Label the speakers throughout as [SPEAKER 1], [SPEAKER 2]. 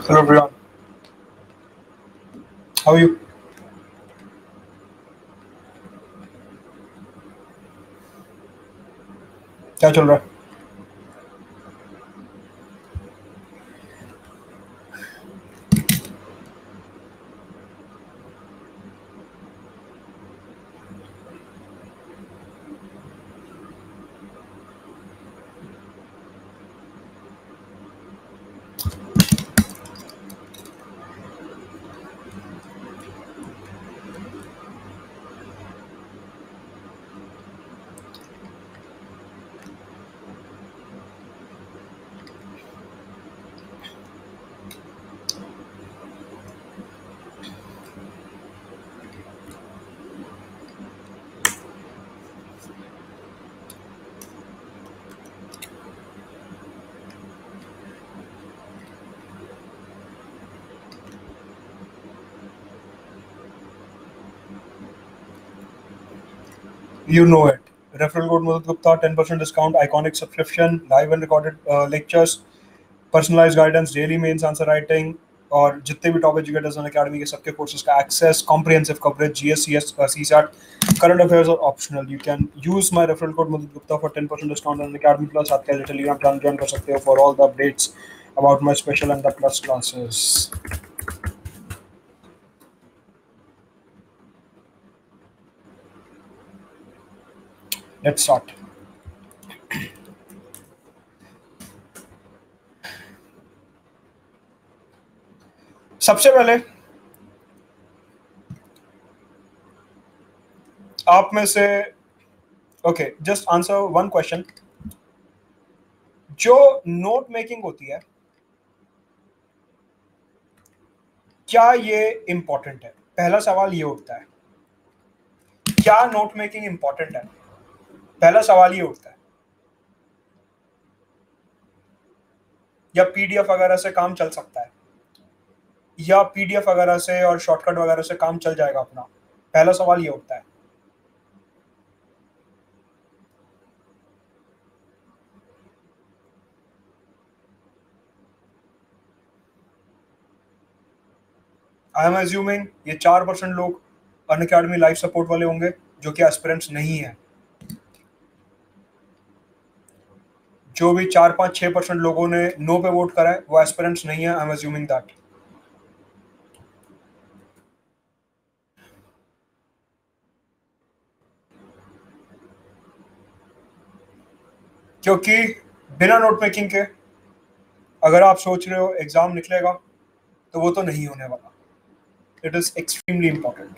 [SPEAKER 1] Hello everyone, how are you? क्या चल रहा है? You know it. Referral code Mudit Gupta, 10% discount, iconic subscription, live and recorded lectures, personalized guidance, daily mains answer writing, और जितने भी top educators हैं academy के सबके कोर्सेज का access, comprehensive coverage, GS, CS, CSAT, current affairs और optional. You can use my referral code Mudit Gupta for 10% discount on Academy Plus. आप क्या टेलीग्राम चैनल ज्वाइन कर सकते हो for all the updates about my special and the plus classes. Let's start. सबसे पहले आप में से okay just answer one question. जो नोट मेकिंग होती है क्या ये इंपॉर्टेंट है? पहला सवाल ये उठता है, क्या नोट मेकिंग इंपॉर्टेंट है? पहला सवाल ये उठता है. या पीडीएफ वगैरह से काम चल सकता है, या पीडीएफ वगैरह से और शॉर्टकट वगैरह से काम चल जाएगा अपना? पहला सवाल ये उठता है. आई एम अज्यूमिंग ये 4% लोग अनअकैडमी लाइव सपोर्ट वाले होंगे जो कि एस्पिरेंट्स नहीं है. जो भी 4-5-6% लोगों ने नो पे वोट करा है वो एस्पिरेंट्स नहीं है. I am assuming that. क्योंकि बिना नोट मेकिंग के अगर आप सोच रहे हो एग्जाम निकलेगा तो वो तो नहीं होने वाला. It is extremely important.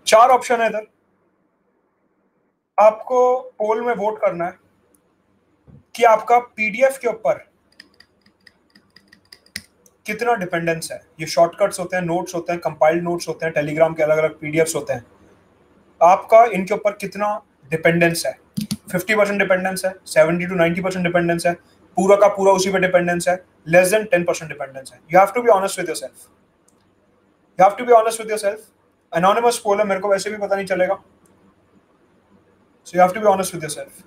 [SPEAKER 1] चार ऑप्शन है इधर. आपको पोल में वोट करना है कि आपका पीडीएफ के ऊपर कितना डिपेंडेंस है. ये शॉर्टकट्स होते हैं, नोट्स होते हैं, कंपाइल्ड नोट्स होते हैं, टेलीग्राम के अलग अलग पीडीएफ्स होते हैं. आपका इनके ऊपर कितना डिपेंडेंस है? 50% डिपेंडेंस है, 70-90% डिपेंडेंस है, पूरा का पूरा उसी पे डिपेंडेंस है, लेस देन 10% डिपेंडेंस है. You have to be honest with yourself. You have to be honest with yourself. Anonymous poll है, मेरे को वैसे भी पता नहीं चलेगा. So you have to be honest with yourself.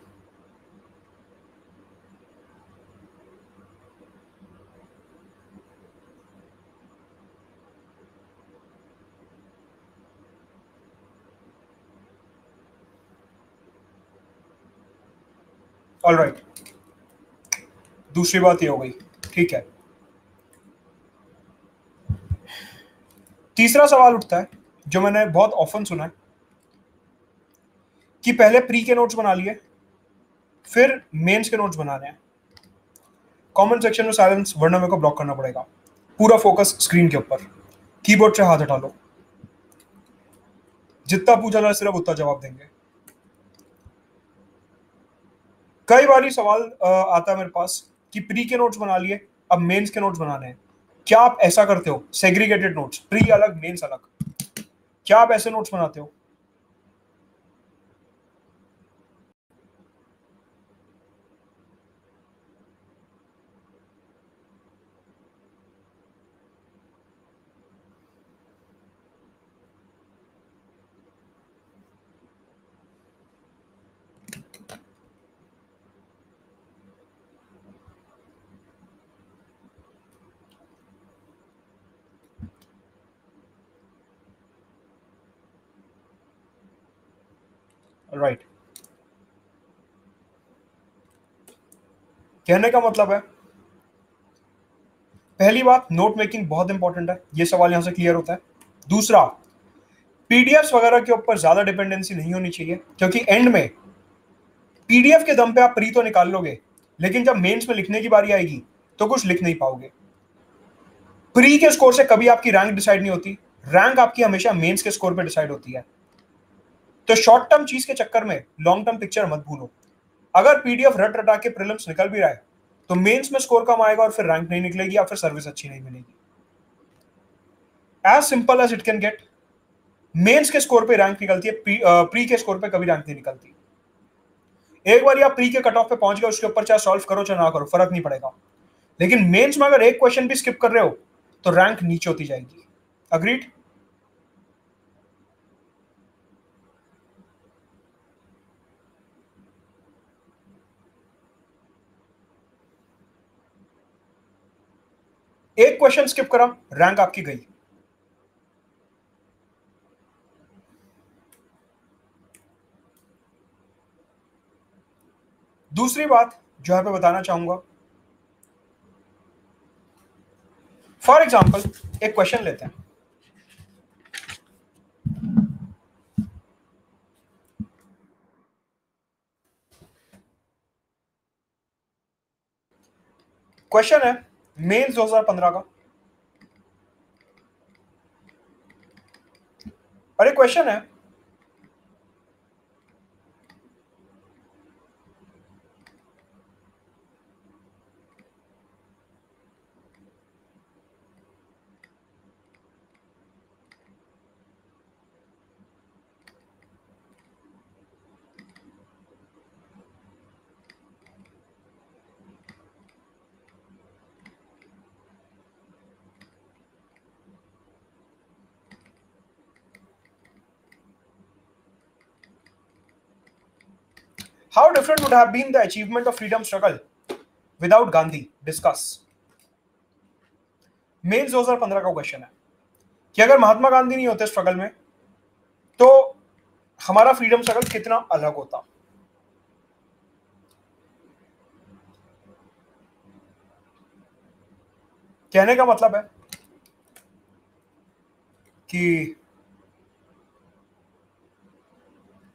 [SPEAKER 1] All right. दूसरी बात ये हो गई, ठीक है. तीसरा सवाल उठता है जो मैंने बहुत ऑफन सुना है कि पहले प्री के नोट्स बना लिए फिर मेंस के नोट्स बनाने हैं. कमेंट सेक्शन में साइलेंस, वरना मेरे को ब्लॉक करना पड़ेगा. पूरा फोकस स्क्रीन के ऊपर. कीबोर्ड से हाथ हटा लो. जितना पूछा जाए सिर्फ उतना जवाब देंगे. कई बार सवाल आता है मेरे पास कि प्री के नोट्स बना लिए, अब मेंस के नोट्स बनाने हैं. क्या आप ऐसा करते हो? सेग्रीगेटेड नोट्स, प्री अलग मेंस अलग. क्या आप ऐसे नोट्स बनाते हो? राइट। कहने का मतलब है, पहली बात, नोट मेकिंग बहुत इंपॉर्टेंट है, ये सवाल यहां से क्लियर होता है। दूसरा, पीडीएफ वगैरह के ऊपर ज्यादा डिपेंडेंसी नहीं होनी चाहिए, क्योंकि एंड में पीडीएफ के दम पे आप प्री तो निकाल लोगे, लेकिन जब मेंस में लिखने की बारी आएगी तो कुछ लिख नहीं पाओगे। प्री के स्कोर से कभी आपकी रैंक डिसाइड नहीं होती, रैंक आपकी हमेशा मेंस के स्कोर पे डिसाइड होती है। तो शॉर्ट टर्म चीज के चक्कर में लॉन्ग टर्म पिक्चर मत भूलो। अगर पीडीएफ रट रटा के प्रीलिम्स निकल भी रहा है तो मेंस में स्कोर कम आएगा और फिर रैंक नहीं निकलेगी या फिर सर्विस अच्छी नहीं मिलेगी। As simple as it can get. Mains के स्कोर पे रैंक निकलती है, प्री के स्कोर पे कभी रैंक नहीं निकलती। एक बार आप प्री के कट ऑफ पे पहुंच गए, उसके ऊपर चाहे सॉल्व करो चाहे ना करो, फर्क नहीं पड़ेगा। लेकिन मेंस में अगर एक क्वेश्चन भी स्किप कर रहे हो तो रैंक नीचे होती जाएगी। अग्रीड? एक क्वेश्चन स्किप करा, रैंक आपकी गई। दूसरी बात जो यहां पे बताना चाहूंगा, फॉर एग्जाम्पल एक क्वेश्चन लेते हैं। क्वेश्चन है मेंस 2015 का। अरे क्वेश्चन है, how different would have been the achievement of freedom struggle without Gandhi, discuss. Mains 2015 का क्वेश्चन है कि अगर महात्मा गांधी नहीं होते स्ट्रगल में तो हमारा फ्रीडम स्ट्रगल कितना अलग होता। कहने का मतलब है कि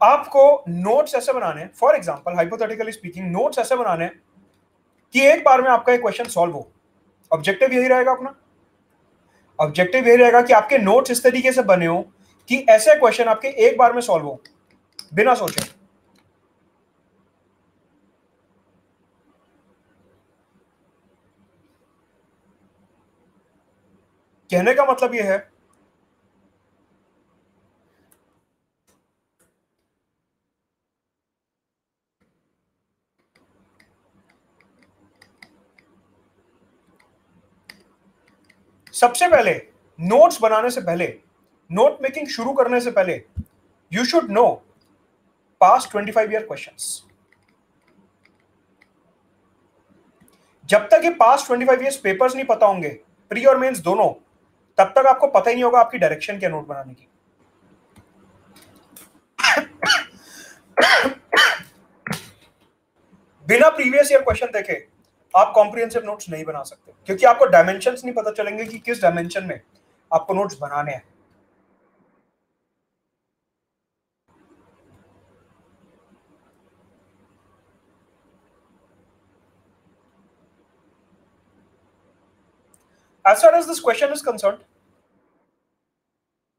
[SPEAKER 1] आपको नोट्स ऐसे बनाने हैं, for example hypothetically speaking, notes ऐसे बनाने हैं कि एक बार में आपका एक क्वेश्चन सॉल्व हो। ऑब्जेक्टिव यही रहेगा अपना। ऑब्जेक्टिव यही रहेगा कि आपके नोट्स इस तरीके से बने हो कि ऐसे क्वेश्चन आपके एक बार में सॉल्व हो बिना सोचे। कहने का मतलब यह है, सबसे पहले नोट्स बनाने से पहले, नोट मेकिंग शुरू करने से पहले, you should know past 25 year questions. जब तक ये पास्ट 25 ईयर्स पेपर्स नहीं पता होंगे, प्री और मेंस दोनों, तब तक आपको पता ही नहीं होगा आपकी डायरेक्शन क्या नोट बनाने की। बिना प्रीवियस ईयर क्वेश्चन देखे आप कॉम्प्रिहेंसिव नोट्स नहीं बना सकते, क्योंकि आपको डायमेंशंस नहीं पता चलेंगे कि किस डायमेंशन में आपको नोट्स बनाने हैं। As far as this question is concerned,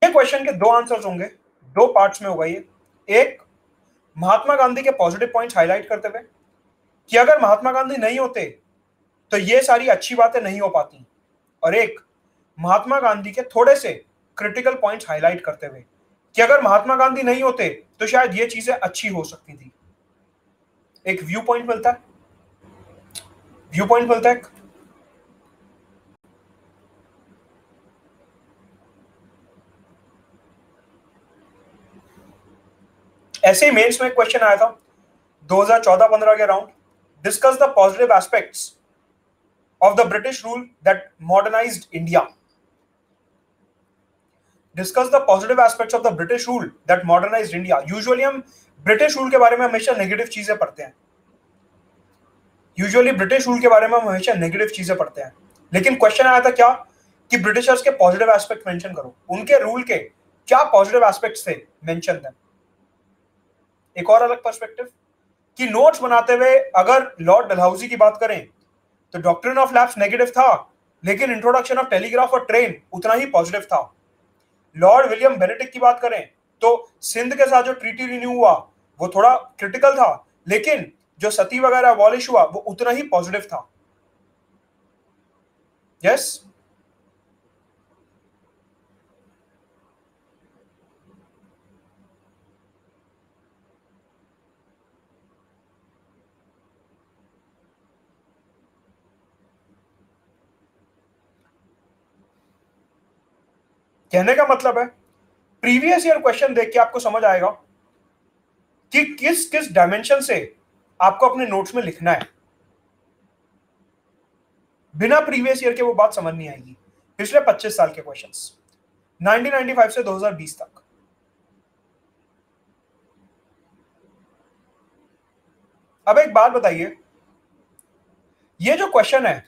[SPEAKER 1] ये क्वेश्चन के दो आंसर्स होंगे, दो पार्ट्स में होगा ये। एक, महात्मा गांधी के पॉजिटिव पॉइंट्स हाईलाइट करते हुए कि अगर महात्मा गांधी नहीं होते तो ये सारी अच्छी बातें नहीं हो पाती, और एक, महात्मा गांधी के थोड़े से क्रिटिकल पॉइंट्स हाईलाइट करते हुए कि अगर महात्मा गांधी नहीं होते तो शायद ये चीजें अच्छी हो सकती थी। एक व्यू पॉइंट मिलता है, व्यू पॉइंट मिलता है। ऐसे ही मेंस में क्वेश्चन आया था 2014-15 के around, discuss the positive aspects of the British rule that modernised India. Discuss the positive aspects of the British rule that modernised India. Usually हम ब्रिटिश रूल के बारे में हमेशा नेगेटिव चीजें पढ़ते हैं, यूजुअली ब्रिटिश रूल के बारे में हम हमेशा नेगेटिव चीजें पढ़ते हैं, लेकिन क्वेश्चन आया था क्या कि ब्रिटिशर्स के पॉजिटिव एस्पेक्ट मेंशन करो, उनके रूल के क्या पॉजिटिव एस्पेक्ट्स थे, मेंशन देम। एक और अलग पर्सपेक्टिव कि नोट्स बनाते हुए अगर लॉर्ड डलहौजी की बात करें तो डॉक्ट्रिन ऑफ लैप्स नेगेटिव था, लेकिन इंट्रोडक्शन ऑफ टेलीग्राफ और ट्रेन उतना ही पॉजिटिव था। लॉर्ड विलियम बेनेडिक्ट की बात करें तो सिंध के साथ जो ट्रीटी रिन्यू हुआ वो थोड़ा क्रिटिकल था, लेकिन जो सती वगैरह अबॉलिश हुआ वो उतना ही पॉजिटिव था। यस कहने का मतलब है प्रीवियस ईयर क्वेश्चन देख के आपको समझ आएगा कि किस किस डायमेंशन से आपको अपने नोट्स में लिखना है। बिना प्रीवियस ईयर के वो बात समझ नहीं आएगी। पिछले 25 साल के क्वेश्चंस 1995 से 2020 तक। अब एक बात बताइए, ये जो क्वेश्चन है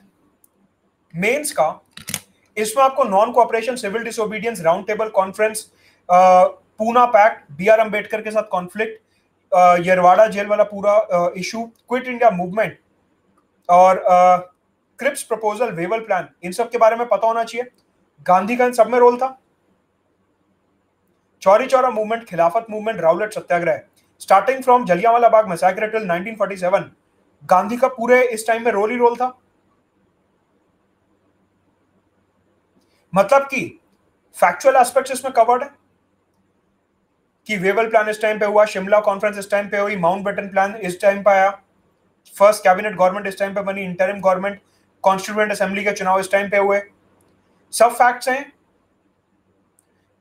[SPEAKER 1] मेंस का, इसमें आपको non cooperation, civil disobedience, round table conference, Poona pact, B R. Ambedkar के साथ कॉन्फ्लिक्ट, यरवाड़ा जेल वाला पूरा इशू, क्विट इंडिया मूवमेंट और क्रिप्स प्रपोजल, वेवल प्लान, इन सब के बारे में पता होना चाहिए। गांधी का इन सब में रोल था। चौरी चौरा मूवमेंट, खिलाफत movement, Rowlatt Satyagraha, starting from Jallianwala Bagh massacre till 1947, Gandhi का पूरे इस टाइम में रोल ही रोल था। मतलब कि फैक्चुअल एस्पेक्ट्स इसमें कवर्ड है कि वेवल प्लान इस टाइम पे हुआ, शिमला कॉन्फ्रेंस इस टाइम पे हुई, माउंटबेटन प्लान इस टाइम पे आया, फर्स्ट कैबिनेट गवर्नमेंट इस टाइम पे बनी, इंटरिम गवर्नमेंट, कॉन्स्टिट्यूएंट असेंबली के चुनाव इस टाइम पे हुए। सब फैक्ट्स हैं।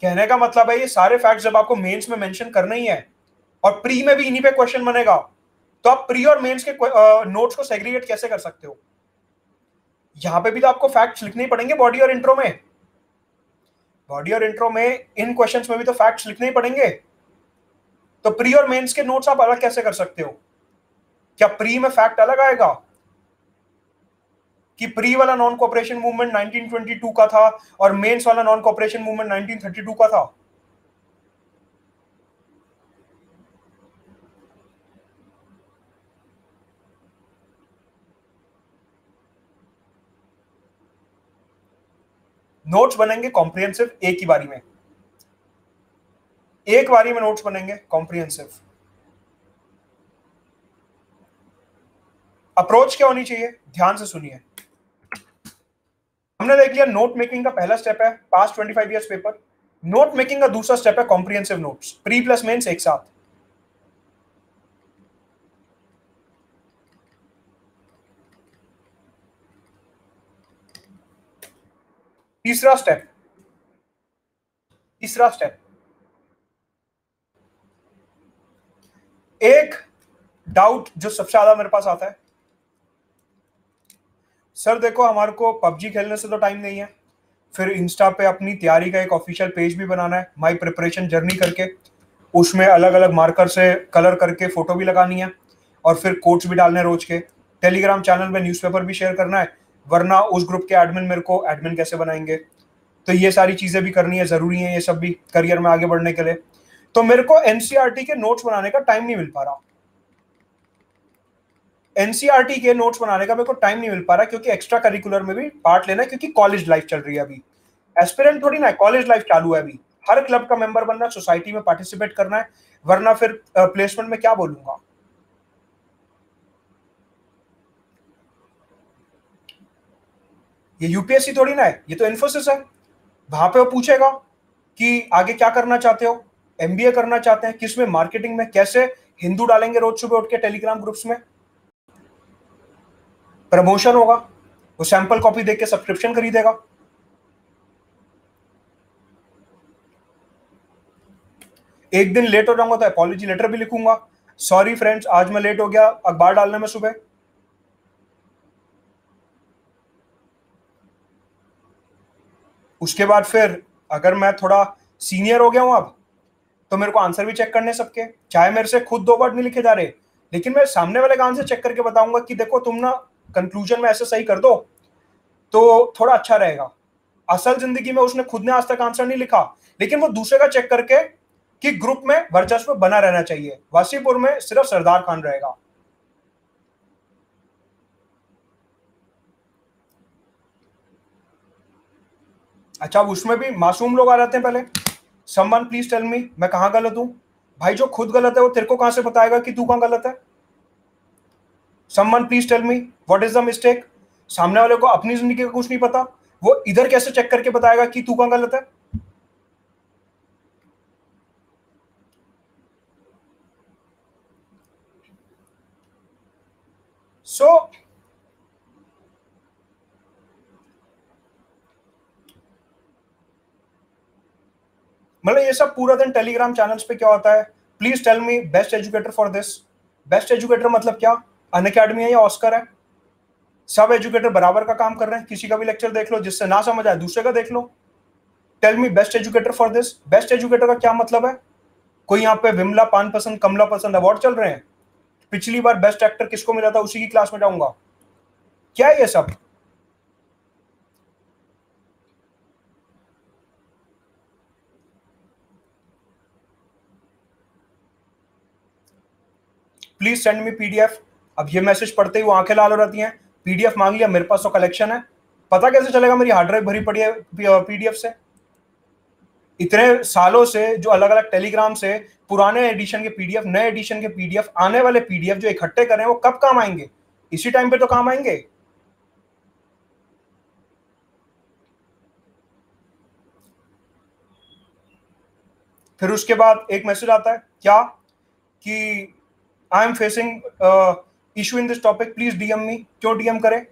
[SPEAKER 1] कहने का मतलब है ये सारे फैक्ट्स जब आपको मेंस में मेंशन करना ही है और प्री में भी इन्हीं पे क्वेश्चन बनेगा, तो आप प्री और मेंस के नोट्स को सेग्रीगेट कैसे कर सकते हो? यहां पे भी तो आपको फैक्ट्स लिखने ही पड़ेंगे बॉडी और इंट्रो में। बॉडी और इंट्रो में इन क्वेश्चंस में भी तो फैक्ट्स लिखने ही पड़ेंगे। तो प्री और मेंस के नोट्स आप अलग कैसे कर सकते हो? क्या प्री में फैक्ट अलग आएगा कि प्री वाला नॉन कोऑपरेशन मूवमेंट 1922 का था और मेंस वाला नॉन कोऑपरेशन मूवमेंट 1932 का था? नोट्स बनेंगे कॉम्प्रिहेंसिव एक ही बारी में, एक बारी में नोट्स बनेंगे कॉम्प्रिहेंसिव। अप्रोच क्या होनी चाहिए, ध्यान से सुनिए। हमने देख लिया नोट मेकिंग का पहला स्टेप है past 25 years paper. Note making का दूसरा स्टेप है comprehensive notes, pre plus mains एक साथ। तीसरा स्टेप एक डाउट जो सबसे ज्यादा मेरे पास आता है, सर देखो हमारे को पबजी खेलने से तो टाइम नहीं है, फिर इंस्टा पे अपनी तैयारी का एक ऑफिशियल पेज भी बनाना है, माई प्रिपरेशन जर्नी करके, उसमें अलग अलग मार्कर से कलर करके फोटो भी लगानी है और फिर कोट्स भी डालने रोज के, टेलीग्राम चैनल में न्यूज़पेपर भी शेयर करना है, वरना उस ग्रुप के एडमिन मेरे को एडमिन कैसे बनाएंगे, तो ये सारी चीजें भी करनी है, जरूरी है ये सब भी करियर में आगे बढ़ने के लिए। तो मेरे को एनसीईआरटी के नोट्स बनाने का टाइम नहीं मिल पा रहा, एनसीईआरटी के नोट्स बनाने का मेरे को टाइम नहीं मिल पा रहा क्योंकि एक्स्ट्रा करिकुलर में भी पार्ट लेना है, क्योंकि कॉलेज लाइफ चल रही है अभी, एस्पिरेंट थोड़ी ना, कॉलेज लाइफ चालू है अभी, हर क्लब का मेंबर बनना है, सोसाइटी में पार्टिसिपेट करना है, वरना फिर प्लेसमेंट में क्या बोलूंगा। ये यूपीएससी थोड़ी ना है, ये तो इन्फोसिस है, वहां पे वो पूछेगा कि आगे क्या करना चाहते हो, एमबीए करना चाहते हैं, किस में, मार्केटिंग में, कैसे हिंदू डालेंगे रोज सुबह उठ के टेलीग्राम ग्रुप्स में, प्रमोशन होगा, वो सैंपल कॉपी देख के सब्सक्रिप्शन खरीदेगा। एक दिन लेट हो जाऊंगा तो अपॉलॉजी लेटर भी लिखूंगा, सॉरी फ्रेंड्स आज मैं लेट हो गया अखबार डालने में सुबह। उसके बाद फिर अगर मैं थोड़ा सीनियर हो गया हूं अब, तो मेरे को आंसर भी चेक करने सबके, चाहे मेरे से खुद 2 वर्ड नहीं लिखे जा रहे, लेकिन मैं सामने वाले का आंसर चेक करके बताऊंगा कि देखो तुम ना कंक्लूजन में ऐसे सही कर दो तो थोड़ा अच्छा रहेगा। असल जिंदगी में उसने खुद ने आज तक आंसर नहीं लिखा, लेकिन वो दूसरे का चेक करके कि ग्रुप में वर्चस्व बना रहना चाहिए। वासीपुर में सिर्फ सरदार खान रहेगा। अच्छा, उसमें भी मासूम लोग आ जाते हैं पहले, समवन प्लीज टेल मी मैं कहां गलत हूं। भाई जो खुद गलत है वो तेरे को कहां से बताएगा कि तू कहां गलत है? Someone please tell me what is the mistake. सामने वाले को अपनी जिंदगी का कुछ नहीं पता, वो इधर कैसे चेक करके बताएगा कि तू कहां गलत है? सो मतलब ये सब पूरा दिन टेलीग्राम चैनल्स पे क्या होता है, please tell me best educator for this. Best educator मतलब क्या? अनअकैडमी है या ऑस्कर है? सब एजुकेटर बराबर का काम कर रहे हैं, किसी का भी लेक्चर देख लो, जिससे ना समझ आए दूसरे का देख लो। Tell me best educator for this. Best educator का क्या मतलब है? कोई यहाँ पे विमला पान पसंद कमला पसंद अवार्ड चल रहे हैं, पिछली बार बेस्ट एक्टर किसको मिला था उसी की क्लास में जाऊंगा, क्या है ये सब? Please send me PDF. अब ये मैसेज पढ़ते ही वो आंखें लाल हो जाती हैं, पीडीएफ मांग लिया, मेरे पास तो कलेक्शन है, पता कैसे चलेगा मेरी हार्ड ड्राइव भरी पड़ी है पीडीएफ से? इतने सालों से जो अलग अलग टेलीग्राम से पुराने एडिशन के पीडीएफ, नए एडिशन के पीडीएफ, आने वाले पीडीएफ जो इकट्ठे कर रहे हैं वो कब काम आएंगे? इसी टाइम पे तो काम आएंगे। फिर उसके बाद एक मैसेज आता है क्या कि I am facing issue in this topic please DM me. क्यों डीएम करे?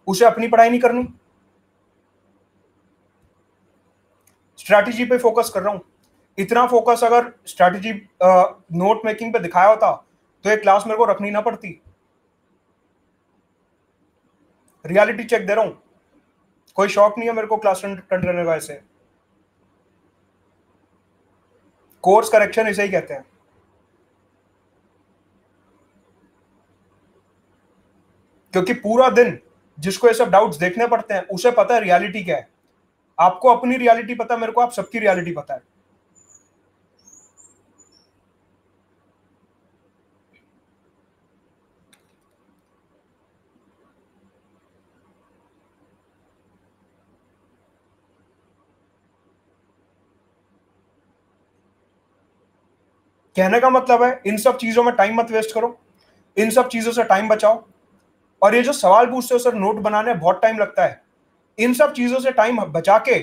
[SPEAKER 1] उसे अपनी पढ़ाई नहीं करनी? स्ट्रैटेजी पे फोकस कर रहा हूं। इतना फोकस अगर स्ट्रैटेजी नोट मेकिंग पे दिखाया होता तो एक क्लास मेरे को रखनी ना पड़ती। रियलिटी चेक दे रहा हूं, कोई शौक नहीं है मेरे को क्लास कंटेंट करने का। ऐसे कोर्स करेक्शन इसे ही कहते हैं। क्योंकि पूरा दिन जिसको ये सब डाउट्स देखने पड़ते हैं उसे पता है रियलिटी क्या है। आपको अपनी रियलिटी पता है, मेरे को आप सबकी रियलिटी पता है। कहने का मतलब है इन सब चीजों में टाइम मत वेस्ट करो, इन सब चीजों से टाइम बचाओ। और ये जो सवाल पूछते हो सर नोट बनाने में बहुत टाइम लगता है, इन सब चीजों से टाइम बचा के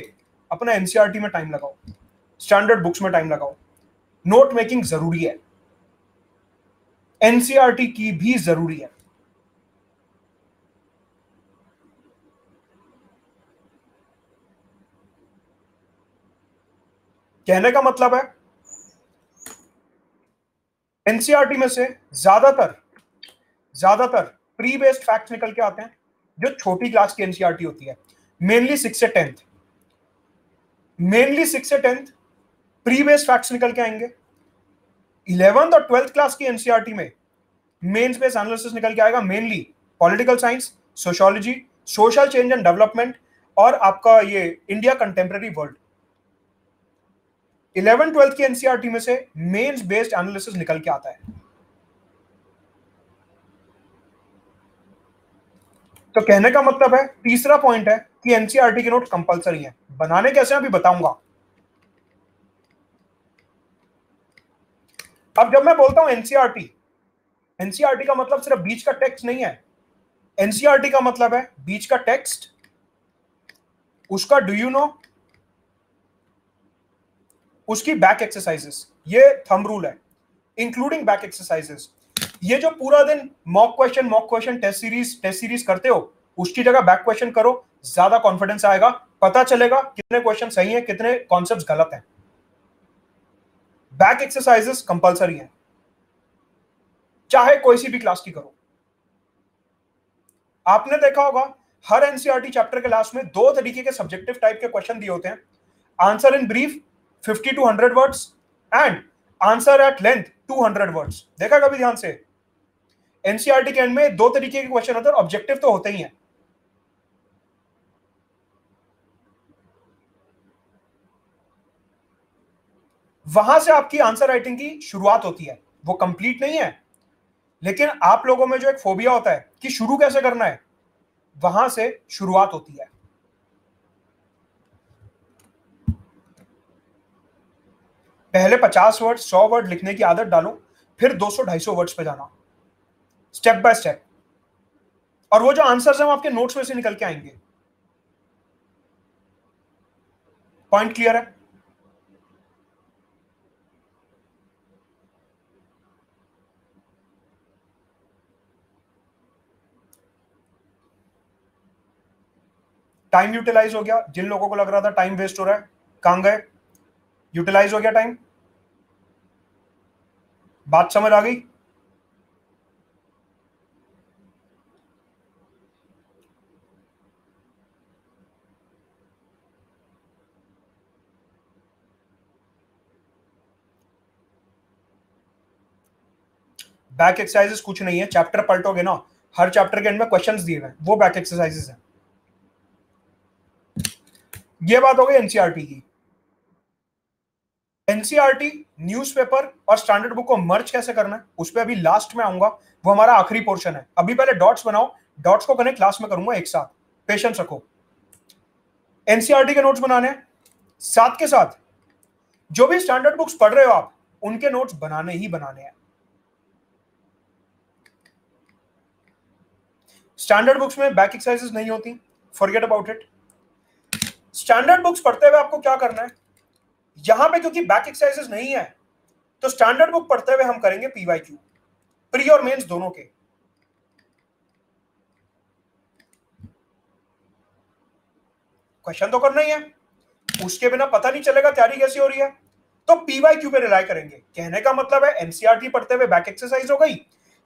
[SPEAKER 1] अपना एनसीईआरटी में टाइम लगाओ, स्टैंडर्ड बुक्स में टाइम लगाओ। नोट मेकिंग जरूरी है, एनसीईआरटी की भी जरूरी है। कहने का मतलब है एनसीईआरटी में से ज्यादातर ज्यादातर प्री बेस्ड फैक्ट्स निकल के आते हैं, जो छोटी क्लास की एनसीईआरटी होती है, मेनली 6 से 10th, मेनली 6 से 10th प्री बेस्ड फैक्ट्स निकल के आएंगे। 11th और 12th क्लास की एनसीईआरटी में मेंस बेस्ड एनालिसिस निकल के आएगा, mainly political science, sociology, social change and development, और आपका ये इंडिया कंटेम्प्रेरी वर्ल्ड। 11th-12th की एनसीईआरटी में से मेंस बेस्ड एनालिसिस निकल के आता है। तो कहने का मतलब है, तीसरा पॉइंट है कि एनसीईआरटी के नोट कंपलसरी हैं। बनाने कैसे अभी बताऊंगा। अब जब मैं बोलता हूं एनसीईआरटी, एनसीईआरटी का मतलब सिर्फ बीच का टेक्स्ट नहीं है। एनसीईआरटी का मतलब है बीच का टेक्स्ट, उसका डू यू नो, उसकी बैक एक्सरसाइजेस, ये थंब रूल है, इंक्लूडिंग बैक एक्सरसाइजेस। ये जो पूरा दिन मॉक क्वेश्चन टेस्ट सीरीज करते हो, उसकी जगह बैक क्वेश्चन करो, ज्यादा कॉन्फिडेंस आएगा, पता चलेगा कितने क्वेश्चन सही हैं, कितने कॉन्सेप्ट्स गलत हैं। बैक एक्सरसाइजेस कंपलसरी है, चाहे कोई सी भी क्लास की करो। आपने देखा होगा हर एनसीईआरटी चैप्टर के लास्ट में दो तरीके के सब्जेक्टिव टाइप के क्वेश्चन दिए होते हैं, answer in brief 50 to 100 words and answer at length 200 words. देखा कभी ध्यान से? एनसीईआरटी के एंड में दो तरीके के क्वेश्चन होते हैं, ऑब्जेक्टिव तो होते ही हैं। वहां से आपकी आंसर राइटिंग की शुरुआत होती है, वो कंप्लीट नहीं है, लेकिन आप लोगों में जो एक फोबिया होता है कि शुरू कैसे करना है, वहां से शुरुआत होती है। पहले 50 वर्ड 100 वर्ड लिखने की आदत डालो, फिर 200-250 वर्ड्स पे जाना, स्टेप बाय स्टेप। और वो जो आंसर्स हैं वो आपके नोट्स में से निकल के आएंगे। पॉइंट क्लियर है? टाइम यूटिलाइज हो गया। जिन लोगों को लग रहा था टाइम वेस्ट हो रहा है, कहां गए? यूटिलाइज हो गया टाइम? बात समझ आ गई? बैक एक्सरसाइजेस कुछ नहीं है, चैप्टर पलटोगे ना, हर चैप्टर के एंड में क्वेश्चंस दिए हुए हैं, वो बैक एक्सरसाइजेस हैं। ये बात हो गई एनसीईआरटी की। एनसीईआरटी न्यूज़पेपर और स्टैंडर्ड बुक को मर्ज कैसे करना है, उस पर अभी लास्ट में आऊंगा, वो हमारा आखिरी पोर्शन है। अभी पहले डॉट्स बनाओ, डॉट्स को कनेक्ट क्लास में करूंगा एक साथ, पेशेंस रखो। एनसीईआरटी के नोट्स बनाने हैं, साथ के साथ जो भी स्टैंडर्ड बुक्स पढ़ रहे हो आप, उनके नोट्स बनाने ही बनाने हैं। स्टैंडर्ड बुक्स में बैक एक्सरसाइजेस नहीं होती, forget about it. Standard books पढ़ते हुए आपको क्या करना है, यहां पे क्योंकि बैक एक्सरसाइजेस नहीं है, तो स्टैंडर्ड बुक पढ़ते हुए हम करेंगे पीवाईक्यू, प्री और मेंस दोनों के। क्वेश्चन तो करना ही है, उसके बिना पता नहीं चलेगा तैयारी कैसी हो रही है, तो पीवाईक्यू पे रिलाई करेंगे। कहने का मतलब है एनसीईआरटी पढ़ते हुए बैक एक्सरसाइज हो गई,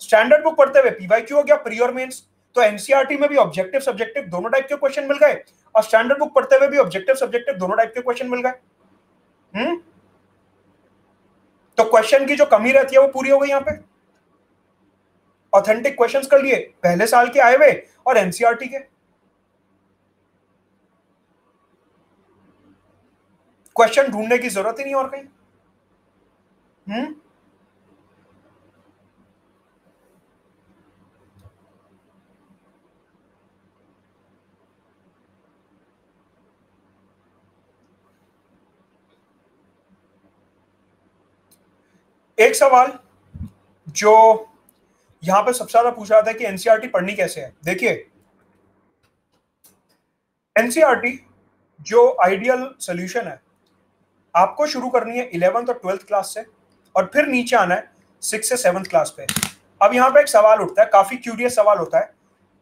[SPEAKER 1] स्टैंडर्ड बुक पढ़ते हुए पीवाईक्यू हो गया, प्री और मेंस। तो एनसीईआरटी में भी ऑब्जेक्टिव सब्जेक्टिव दोनों टाइप के क्वेश्चन मिल गए, और स्टैंडर्ड बुक पढ़ते हुए भी ऑब्जेक्टिव सब्जेक्टिव दोनों टाइप के क्वेश्चन मिल गए। तो क्वेश्चन की जो कमी रहती है वो पूरी हो गई। यहां पे ऑथेंटिक क्वेश्चंस कर लिए, पहले साल के आए हुए और एनसीईआरटी के। क्वेश्चन ढूंढने की जरूरत ही नहीं और कहीं। एक सवाल जो यहां पे सबसे ज्यादा पूछा जाता है कि एनसीईआरटी पढ़नी कैसे है। देखिए, एनसीईआरटी जो आइडियल सॉल्यूशन है, आपको शुरू करनी है 11th और 12th क्लास से, और फिर नीचे आना है 6th से 7th क्लास पे। अब यहाँ पे एक सवाल उठता है, काफी क्यूरियस सवाल होता है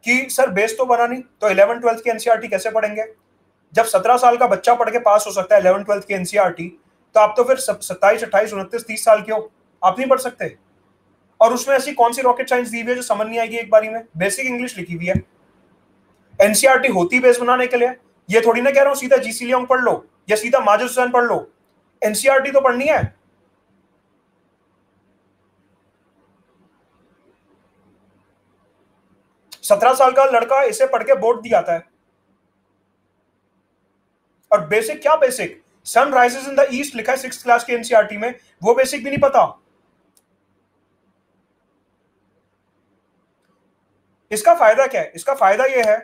[SPEAKER 1] कि सर बेस तो बना नहीं, तो 11th-12th की एनसीईआरटी कैसे पढ़ेंगे? जब 17 साल का बच्चा पढ़ के पास हो सकता है 11th-12th की एनसीईआरटी, तो आप तो फिर 27, 28, 29, 30 साल के हो, आप नहीं पढ़ सकते। और उसमें ऐसी कौन सी रॉकेट साइंस दी हुई है जो समझ नहीं आएगी एक बारी में? बेसिक इंग्लिश लिखी हुई है। एनसीईआरटी होती बेस बनाने के लिए, ये थोड़ी ना कह रहा हूं सीधा जीसी लियोंग पढ़ लो या सीधा माजिद हुसैन पढ़ लो, एनसीईआरटी तो पढ़नी है। सत्रह साल का लड़का इसे पढ़ के बोर्ड दिया आता है, और बेसिक क्या basic, sun rises in the east लिखा है 6th क्लास की एनसीईआरटी में, वो बेसिक भी नहीं पता। इसका फायदा क्या है? इसका फायदा यह है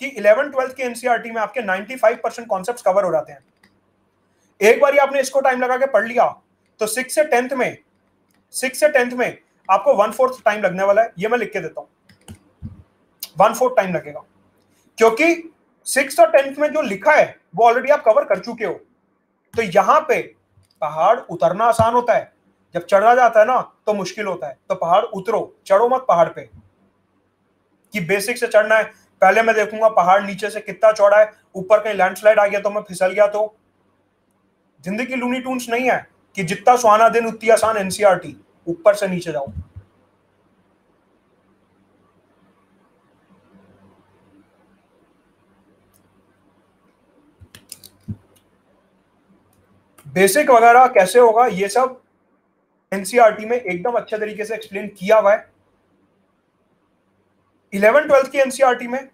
[SPEAKER 1] कि 11th-12th की एनसीईआरटी में आपके 95% कॉन्सेप्ट्स कवर हो जाते हैं। एक बार आपने इसको टाइम लगा के पढ़ लिया, तो 6 से 10th में आपको 1/4 टाइम लगने वाला है। ये मैं लिख के देता हूं, 1/4 टाइम लगेगा, क्योंकि 6th और 10th में जो लिखा है वो ऑलरेडी आप कवर कर चुके हो। तो यहां पे पहाड़ उतरना आसान होता है, जब चढ़ा जाता है ना तो मुश्किल होता है। तो पहाड़ उतरो, चढ़ो मत पहाड़ पे कि बेसिक से चढ़ना है। पहले मैं देखूंगा पहाड़ नीचे से कितना चौड़ा है, ऊपर कहीं लैंडस्लाइड आ गया तो मैं फिसल गया तो। जिंदगी लूनी टून्स नहीं है कि जितना सुहाना दिन उतनी आसान एनसीईआरटी, ऊपर से नीचे जाओ। बेसिक वगैरह कैसे होगा ये सब एनसीईआरटी में एकदम अच्छे तरीके से एक्सप्लेन किया हुआ है। 11th-12th की एनसीईआरटी में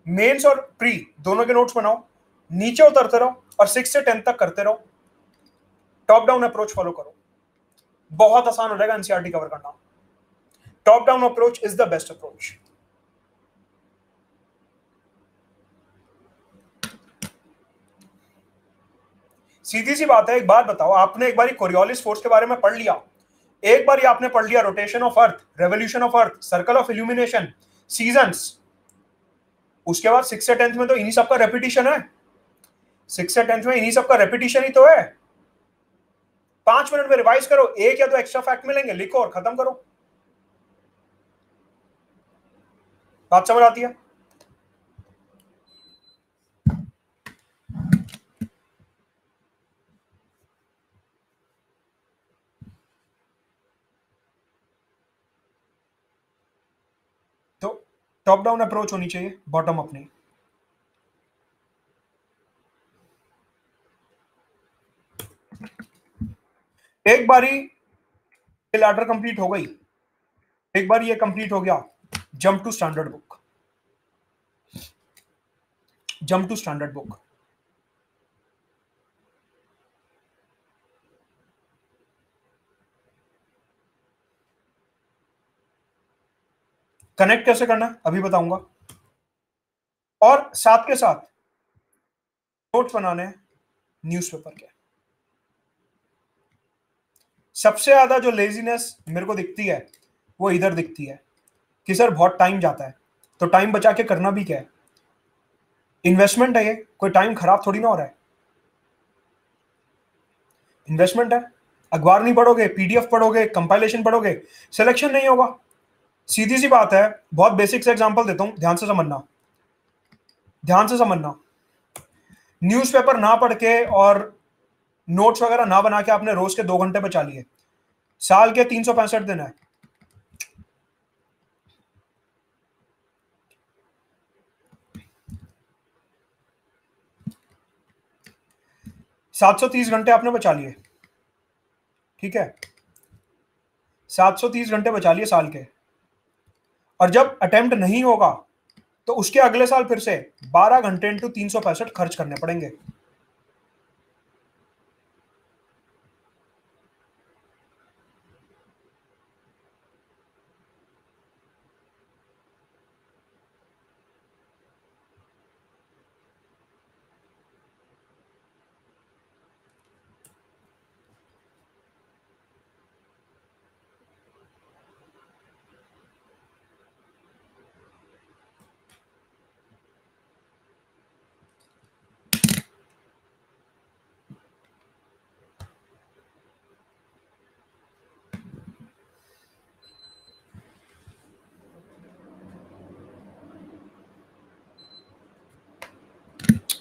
[SPEAKER 1] मेंस और प्री दोनों के नोट्स बनाओ, नीचे उतरते रहो और 6 से 10 तक करते रहो। टॉप डाउन अप्रोच फॉलो करो, बहुत आसान हो जाएगा एनसीईआरटी कवर करना। Top down approach is the best approach. सीधी सी बात है, एक बात बताओ, आपने एक बार कोरियोलिस फोर्स के बारे में पढ़ लिया, एक बार आपने पढ़ लिया rotation of earth, revolution of earth, circle of illumination, seasons, उसके बाद 6 से 10th में तो इन्हीं सबका रेपिटेशन है। 6 से 10th में इन्हीं सबका रेपिटेशन ही तो है। 5 मिनट में रिवाइज करो, एक या दो एक्स्ट्रा फैक्ट मिलेंगे, लिखो और खत्म करो। बात समझ आती है? तो टॉप डाउन अप्रोच होनी चाहिए, बॉटम अप नहीं। एक बारी लैडर कंप्लीट हो गई, एक बार ये कंप्लीट हो गया, jump to standard book. Jump to standard book. Connect कैसे करना है अभी बताऊंगा, और साथ के साथ नोट्स बनाने हैं न्यूज़पेपर के। सबसे ज्यादा जो लेजीनेस मेरे को दिखती है वो इधर दिखती है कि सर बहुत टाइम जाता है, तो टाइम बचा के करना भी क्या है, इन्वेस्टमेंट है ये, कोई टाइम खराब थोड़ी ना हो रहा है। इन्वेस्टमेंट है, अखबार नहीं पढ़ोगे, पीडीएफ पढ़ोगे, कंपाइलेशन पढ़ोगे, सिलेक्शन नहीं होगा। सीधी सी बात है, बहुत बेसिक से एग्जांपल देता हूं, ध्यान से समझना, ध्यान से समझना। न्यूज़पेपर ना पढ़ के और नोट्स वगैरह ना बना के आपने रोज के 2 घंटे बचा लिए, साल के 365 दिन है, 730 घंटे आपने बचा लिए, ठीक है, 730 घंटे बचा लिए साल के। और जब अटेम्प्ट नहीं होगा तो उसके अगले साल फिर से 12 घंटे इंटू 365 खर्च करने पड़ेंगे।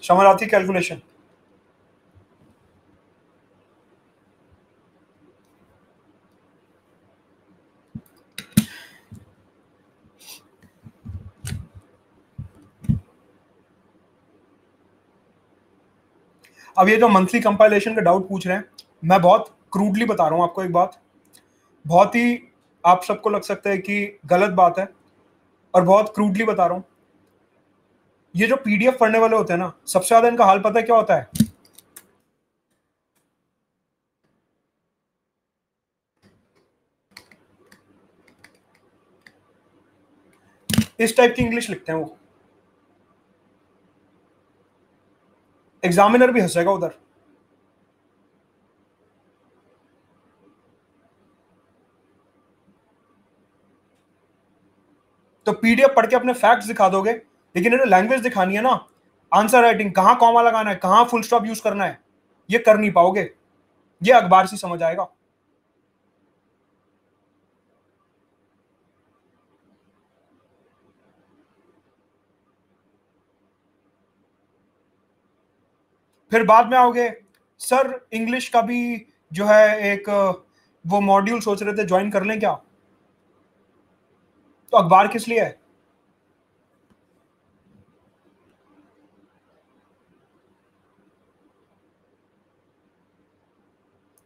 [SPEAKER 1] समझ आती कैलकुलेशन? अब ये जो मंथली कंपाइलेशन का डाउट पूछ रहे हैं, मैं बहुत क्रूडली बता रहा हूं आपको एक बात, बहुत ही आप सबको लग सकता है कि गलत बात है, और बहुत क्रूडली बता रहा हूं। ये जो पीडीएफ पढ़ने वाले होते हैं ना, सबसे ज्यादा इनका हाल पता है क्या होता है? इस टाइप की इंग्लिश लिखते हैं वो, एग्जामिनर भी हंसेगा उधर। तो पीडीएफ पढ़ के अपने फैक्ट्स दिखा दोगे, लेकिन इन्हें लैंग्वेज दिखानी है ना, आंसर राइटिंग, कहां कॉमा लगाना है, कहां फुल स्टॉप यूज करना है, ये कर नहीं पाओगे। ये अखबार से समझ आएगा। फिर बाद में आओगे सर इंग्लिश का भी जो है एक वो मॉड्यूल सोच रहे थे ज्वाइन कर लें क्या, तो अखबार किस लिए है?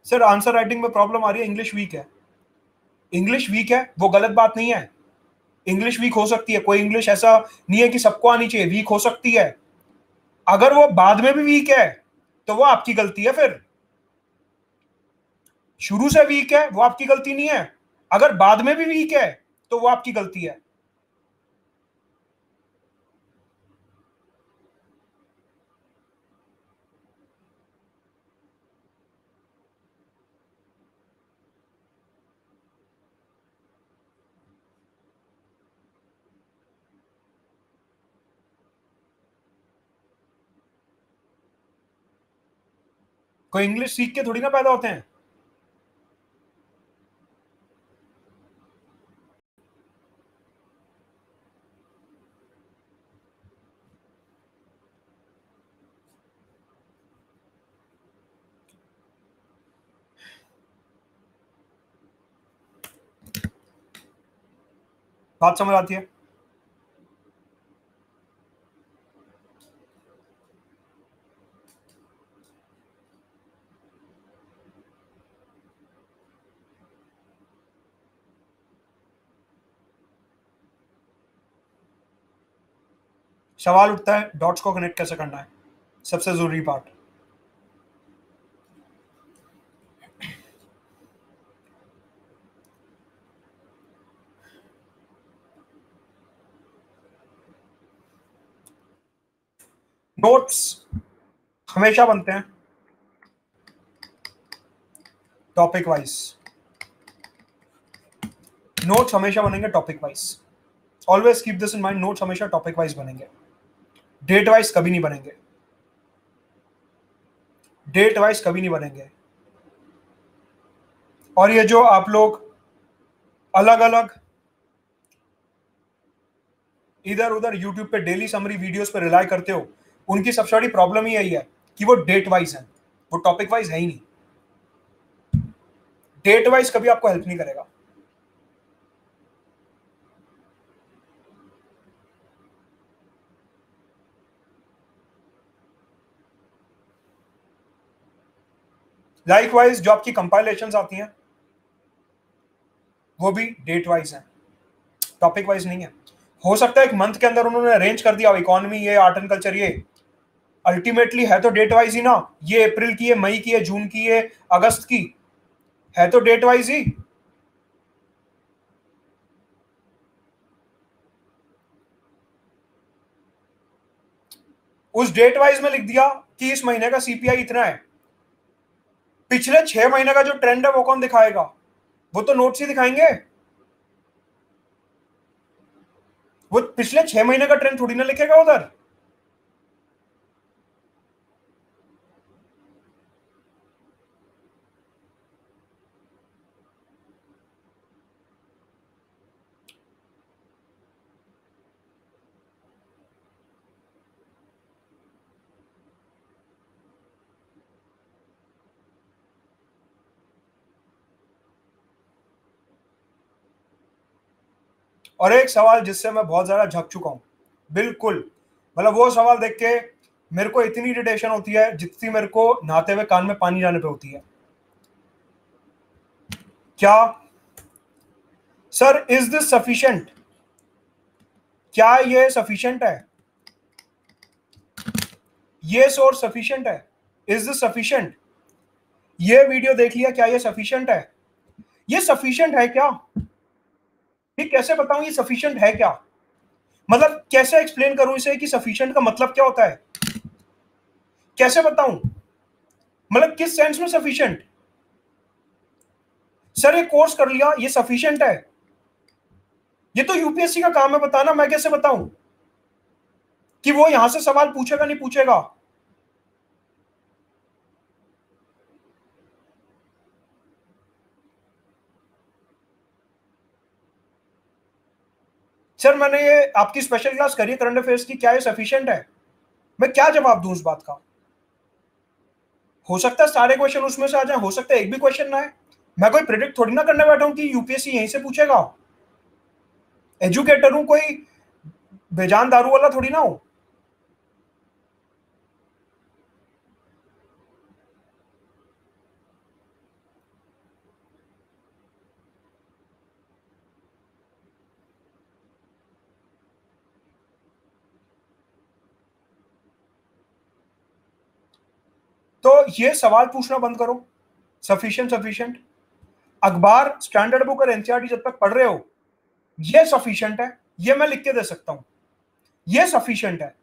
[SPEAKER 1] सर आंसर राइटिंग में प्रॉब्लम आ रही है, इंग्लिश वीक है। इंग्लिश वीक है वो गलत बात नहीं है, इंग्लिश वीक हो सकती है, कोई इंग्लिश ऐसा नहीं है कि सबको आनी चाहिए, वीक हो सकती है। अगर वो बाद में भी वीक है तो वो आपकी गलती है, फिर शुरू से वीक है वो आपकी गलती नहीं है, अगर बाद में भी वीक है तो वो आपकी गलती है। कोई इंग्लिश सीख के थोड़ी ना पैदा होते हैं। बात समझ आती है? सवाल उठता है डॉट्स को कनेक्ट कैसे करना है, सबसे जरूरी पार्ट। नोट्स हमेशा बनते हैं टॉपिक वाइज, नोट्स हमेशा बनेंगे topic wise, always keep this in mind, notes हमेशा टॉपिक वाइज बनेंगे, डेट वाइज कभी नहीं बनेंगे, डेट वाइज कभी नहीं बनेंगे। और ये जो आप लोग अलग अलग इधर उधर यूट्यूब पे डेली समरी वीडियोस पे रिलाई करते हो, उनकी सबसे बड़ी प्रॉब्लम ही यही है कि वो डेट वाइज है, वो टॉपिक वाइज है ही नहीं, डेट वाइज कभी आपको हेल्प नहीं करेगा। लाइक वाइज जो आपकी कंपाइलेशंस आती हैं वो भी डेट वाइज है, टॉपिक वाइज नहीं है। हो सकता है एक मंथ के अंदर उन्होंने अरेंज कर दिया, इकोनॉमी ये, आर्ट एंड कल्चर ये, अल्टीमेटली है तो डेट वाइज ही ना, ये अप्रैल की है, मई की है, जून की है, अगस्त की है, तो डेट वाइज ही। उस डेट वाइज में लिख दिया कि इस महीने का सीपीआई इतना है, पिछले 6 महीने का जो ट्रेंड है वो कौन दिखाएगा? वो तो नोट्स ही दिखाएंगे, वो पिछले 6 महीने का ट्रेंड थोड़ी ना लिखेगा उधर। और एक सवाल जिससे मैं बहुत ज्यादा झक चुका हूं, बिल्कुल, मतलब वो सवाल देख के मेरे को इतनी इरिटेशन होती है जितनी मेरे को नहाते हुए कान में पानी जाने पे होती है। क्या सर इज दिस सफिशिएंट, क्या ये सफिशिएंट है, ये सोर्स सफिशिएंट है, इज दिस सफिशिएंट, ये वीडियो देख लिया, क्या ये सफिशिएंट है, ये सफिशिएंट है क्या? ये कैसे बताऊं ये सफिशिएंट है क्या, मतलब कैसे एक्सप्लेन करूं इसे कि सफिशिएंट का मतलब क्या होता है, कैसे बताऊं, मतलब किस सेंस में सफिशिएंट? सर ये कोर्स कर लिया ये सफिशिएंट है, ये तो यूपीएससी का काम है बताना, मैं कैसे बताऊं कि वो यहां से सवाल पूछेगा नहीं पूछेगा? सर मैंने ये आपकी स्पेशल क्लास करी है करंट अफेयर्स की, क्या ये सफिशिएंट है? मैं क्या जवाब दूं उस बात का? हो सकता है सारे क्वेश्चन उसमें से आ जाए, हो सकता है एक भी क्वेश्चन ना है। मैं कोई प्रिडिक्ट थोड़ी ना करने बैठा हूं कि यूपीएससी यहीं से पूछेगा। एजुकेटर हूं, कोई बेजान दारू वाला थोड़ी ना हो। तो ये सवाल पूछना बंद करो। सफिशिएंट सफिशिएंट, अखबार, स्टैंडर्ड बुक और एनसीईआरटी जब तक पढ़ रहे हो, ये सफिशिएंट है, ये मैं लिख के दे सकता हूं, ये सफिशिएंट है।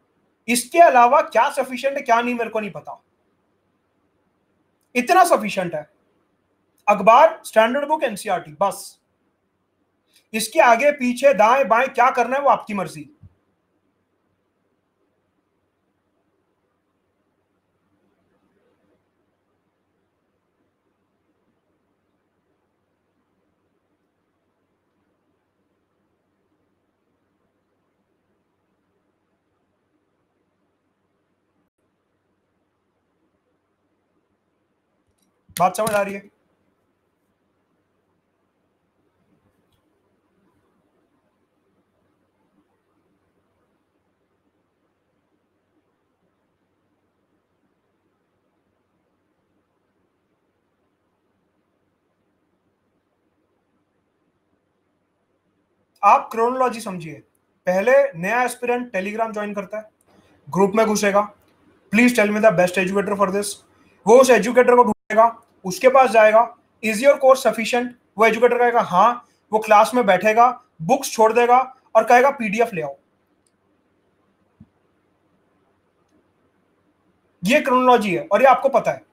[SPEAKER 1] इसके अलावा क्या सफिशिएंट है क्या नहीं मेरे को नहीं पता, इतना सफिशिएंट है। अखबार, स्टैंडर्ड बुक, एनसीईआरटी, बस। इसके आगे पीछे दाएं बाएं क्या करना है वो आपकी मर्जी। बात समझ आ रही है? आप क्रोनोलॉजी समझिए। पहले नया एस्पिरेंट टेलीग्राम ज्वाइन करता है, ग्रुप में घुसेगा, please tell me the best educator for this. वो उस एजुकेटर को ढूंढेगा, उसके पास जाएगा, इज योर कोर्स सफिशिएंट? वो एजुकेटर कहेगा हाँ। वो क्लास में बैठेगा, बुक्स छोड़ देगा और कहेगा पीडीएफ ले आओ। ये क्रोनोलॉजी है और ये आपको पता है।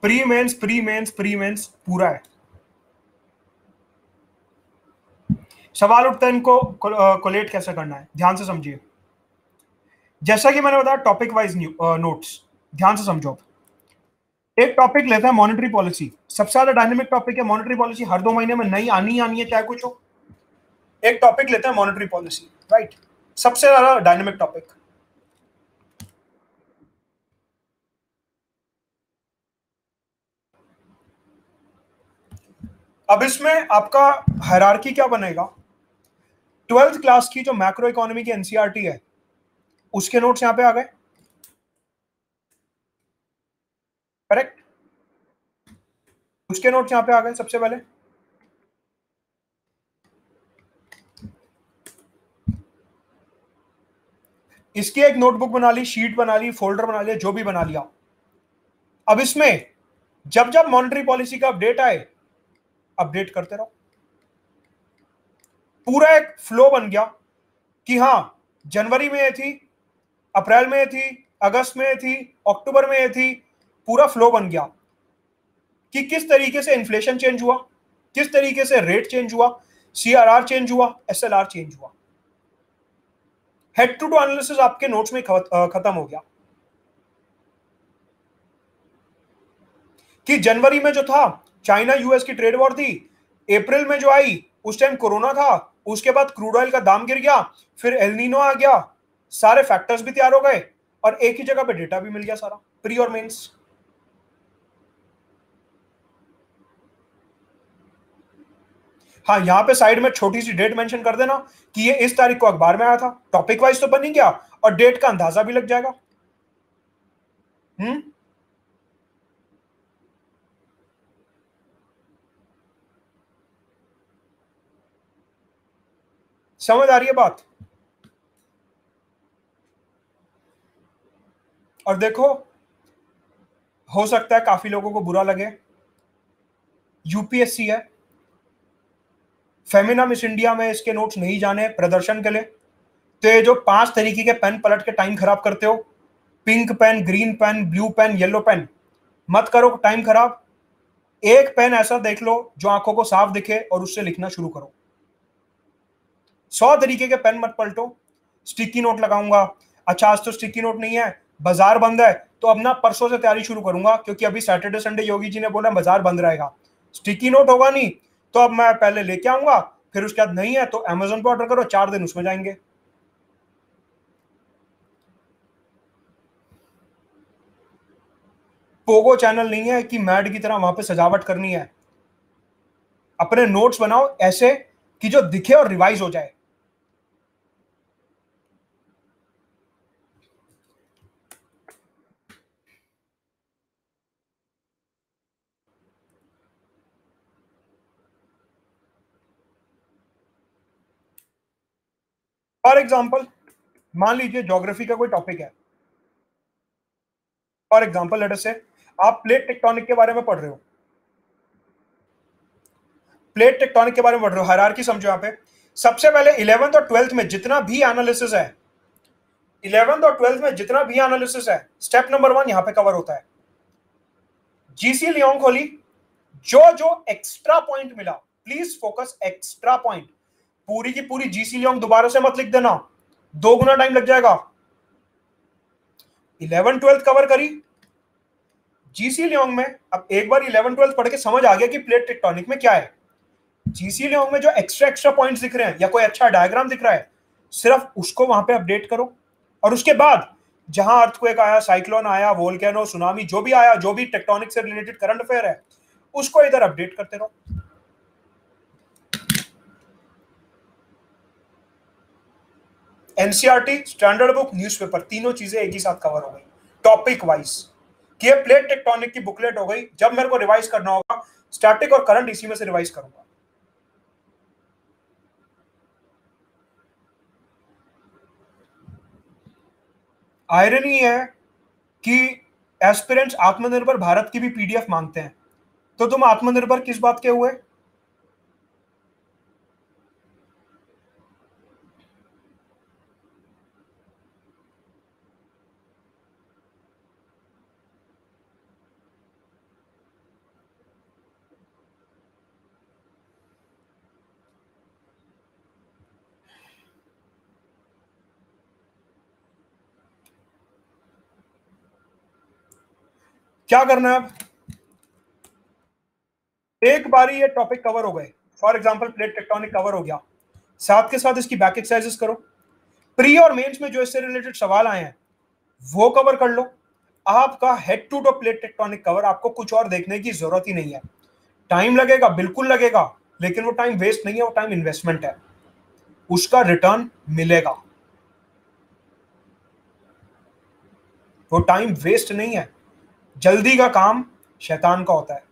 [SPEAKER 1] Pre mains pre mains pre mains पूरा है। सवाल उठता है इनको कोलेट कैसे करना है, ध्यान से समझिए। जैसा कि मैंने बताया टॉपिक वाइज नोट्स, ध्यान से समझो। एक टॉपिक लेते हैं मॉनेटरी पॉलिसी, सबसे ज्यादा डायनेमिक टॉपिक है मॉनेटरी पॉलिसी, हर 2 महीने में नई आनी आनी है चाहे कुछ हो। एक टॉपिक लेते हैं मॉनेटरी पॉलिसी, राइट, सबसे ज्यादा डायनेमिक टॉपिक। अब इसमें आपका हायरार्की क्या बनेगा? 12th क्लास की जो मैक्रो इकोनॉमी की एनसीईआरटी है उसके नोट्स यहां पे आ गए, करेक्ट? उसके नोट्स यहां पे आ गए सबसे पहले। इसकी एक नोटबुक बना ली, शीट बना ली, फोल्डर बना लिया, जो भी बना लिया। अब इसमें जब जब मॉनेटरी पॉलिसी का अपडेट आए, अपडेट करते रहो। पूरा एक फ्लो बन गया कि हाँ जनवरी में ये थी, अप्रैल में ये थी, अगस्त में ये थी, अक्टूबर में ये थी। पूरा फ्लो बन गया कि किस तरीके से इन्फ्लेशन चेंज हुआ, किस तरीके से रेट चेंज हुआ, सीआरआर चेंज हुआ, एसएलआर चेंज हुआ। हेड टू टू एनालिसिस आपके नोट्स में खत्म हो गया कि जनवरी में जो था चाइना यूएस की ट्रेड वॉर थी, अप्रैल में जो आई उस टाइम कोरोना था, उसके बाद क्रूड ऑयल का दाम गिर गया, फिर एलनीनो आ गया, सारे फैक्टर्स भी तैयार हो गए और एक ही जगह पे डेटा भी मिल गया सारा, प्री और मेंस। हाँ यहां पे साइड में छोटी सी डेट मेंशन कर देना कि ये इस तारीख को अखबार में आया था, टॉपिक वाइज तो बन ही गया और डेट का अंदाजा भी लग जाएगा। हम्म, समझ आ रही है बात? और देखो, हो सकता है काफी लोगों को बुरा लगे, यूपीएससी है, फेमिना मिस इंडिया में इसके नोट्स नहीं जाने प्रदर्शन के लिए, तो ये जो 5 तरीके के पेन पलट के टाइम खराब करते हो, pink pen, green pen, blue pen, yellow pen, मत करो टाइम खराब। एक पेन ऐसा देख लो जो आंखों को साफ दिखे और उससे लिखना शुरू करो। 100 तरीके के पेन मत पलटो। स्टिकी नोट लगाऊंगा, अच्छा आज तो स्टिकी नोट नहीं है, बाजार बंद है, तो अब ना परसों से तैयारी शुरू करूंगा क्योंकि अभी सैटरडे संडे योगी जी ने बोला बाजार बंद रहेगा। स्टिकी नोट होगा नहीं तो अब मैं पहले लेके आऊंगा, फिर उसके बाद नहीं है तो अमेजोन पे ऑर्डर करो, 4 दिन उसमें जाएंगे। पोगो चैनल नहीं है कि मैड की तरह वहां पे सजावट करनी है। अपने नोट्स बनाओ ऐसे कि जो दिखे और रिवाइज हो जाए। फॉर एग्जाम्पल मान लीजिए ज्योग्राफी का कोई टॉपिक है। फॉर एग्जाम्पल लेट अस से आप प्लेट टेक्टोनिक के बारे में पढ़ रहे हो। प्लेट टेक्टोनिक के बारे में पढ़ रहे हो, हायरार्की समझो यहाँ पे। सबसे पहले 11th और 12th में जितना भी एनालिसिस है, 11th और 12th में जितना भी एनालिसिस है, स्टेप नंबर 1 यहां पे कवर होता है। जीसी लियोंग खोली, जो जो एक्स्ट्रा पॉइंट मिला, प्लीज फोकस एक्स्ट्रा पॉइंट। पूरी की पूरी जीसी लियोंग दोबारा से मत लिख देना, 2 गुना टाइम लग जाएगा। 11 12 कवर करी जीसी लियोंग में। अब एक बार 11 12 पढ़ के समझ आ गया कि प्लेट टेक्टोनिक में क्या है। जीसी लियोंग में जो एक्स्ट्रा एक्स्ट्रा पॉइंट्स दिख रहे हैं या कोई अच्छा डायग्राम दिख रहा है, सिर्फ उसको वहां पे अपडेट करो। और उसके बाद जहां अर्थक्वेक आया, साइक्लोन आया, वोल्केनो, सुनामी, जो भी आया, जो भी टेक्टोनिक से रिलेटेड करंट अफेयर है, उसको इधर अपडेट करते रहो। एनसीईआरटी, स्टैंडर्ड बुक, न्यूज़पेपर, तीनों चीजें एक ही साथ कवर हो गई टॉपिक वाइज। कि ये प्लेट टेक्टोनिक की बुकलेट हो गई। जब मेरे को रिवाइज करना होगा, स्टैटिक और करंट इसी में से रिवाइज करूंगा। आयरनी है कि एस्पिरेंट्स आत्मनिर्भर भारत की भी पीडीएफ मांगते हैं, तो तुम आत्मनिर्भर किस बात के हुए? क्या करना है अब? एक बारी ये टॉपिक कवर हो गए, for example plate tectonic cover हो गया, साथ के साथ इसकी बैक एक्सरसाइजेस करो। प्री और मेंस में जो इससे रिलेटेड सवाल आए हैं वो कवर कर लो। आपका head to toe plate tectonic cover, आपको कुछ और देखने की जरूरत ही नहीं है। टाइम लगेगा, बिल्कुल लगेगा, लेकिन वो टाइम वेस्ट नहीं है, वो टाइम इन्वेस्टमेंट है, उसका रिटर्न मिलेगा। वो टाइम वेस्ट नहीं है। जल्दी का काम शैतान का होता है।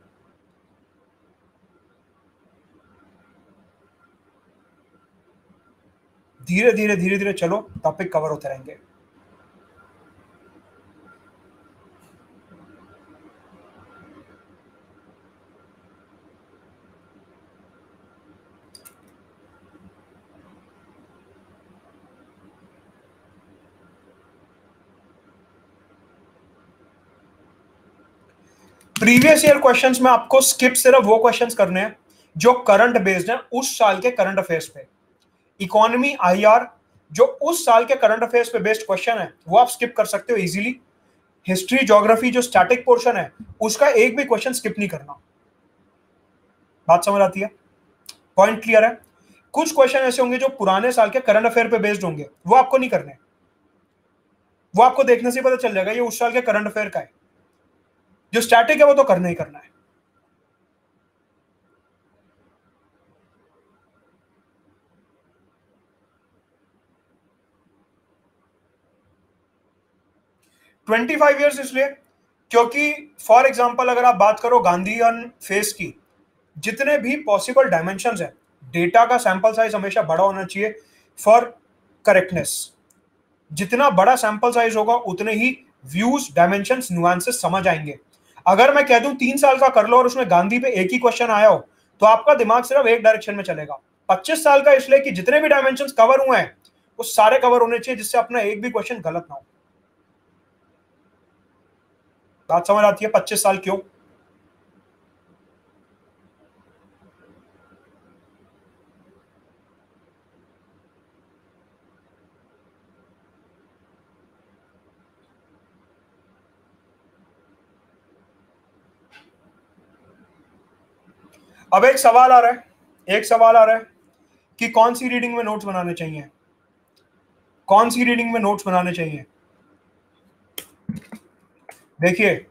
[SPEAKER 1] धीरे धीरे धीरे धीरे चलो, टॉपिक कवर होते रहेंगे। प्रीवियस ईयर क्वेश्चंस में आपको स्किप सिर्फ वो क्वेश्चंस करने हैं जो करंट बेस्ड हैं, उस साल के करंट अफेयर्स पे। इकोनॉमी, आईआर, जो उस साल के करंट अफेयर्स पे बेस्ड क्वेश्चन है वो आप स्किप कर सकते हो इजीली। हिस्ट्री, ज्योग्राफी, जो स्टैटिक पोर्शन है, उसका एक भी क्वेश्चन स्किप नहीं करना। बात समझ आती है? पॉइंट क्लियर है? कुछ क्वेश्चन ऐसे होंगे जो पुराने साल के करंट अफेयर पे बेस्ड होंगे, वो आपको नहीं करने। वो आपको देखने से पता चल जाएगा ये उस साल के करंट अफेयर का है। जो स्टैटिक है वो तो करना ही करना है। ट्वेंटी 25 ईयर्स इसलिए क्योंकि फॉर एग्जाम्पल अगर आप बात करो गांधीयन फेज की, जितने भी पॉसिबल डायमेंशंस हैं, डेटा का सैंपल साइज हमेशा बड़ा होना चाहिए फॉर करेक्टनेस। जितना बड़ा सैंपल साइज होगा उतने ही व्यूज, डायमेंशंस, नुआंसेस समझ आएंगे। अगर मैं कह दूं 3 साल का कर लो और उसमें गांधी पे एक ही क्वेश्चन आया हो, तो आपका दिमाग सिर्फ एक डायरेक्शन में चलेगा। 25 साल का इसलिए कि जितने भी डायमेंशंस कवर हुए हैं वो सारे कवर होने चाहिए, जिससे अपना एक भी क्वेश्चन गलत ना हो। बात समझ आती है? 25 साल क्यों? अब एक सवाल आ रहा है, कि कौन सी रीडिंग में नोट्स बनाने चाहिए, कौन सी रीडिंग में नोट्स बनाने चाहिए। देखिए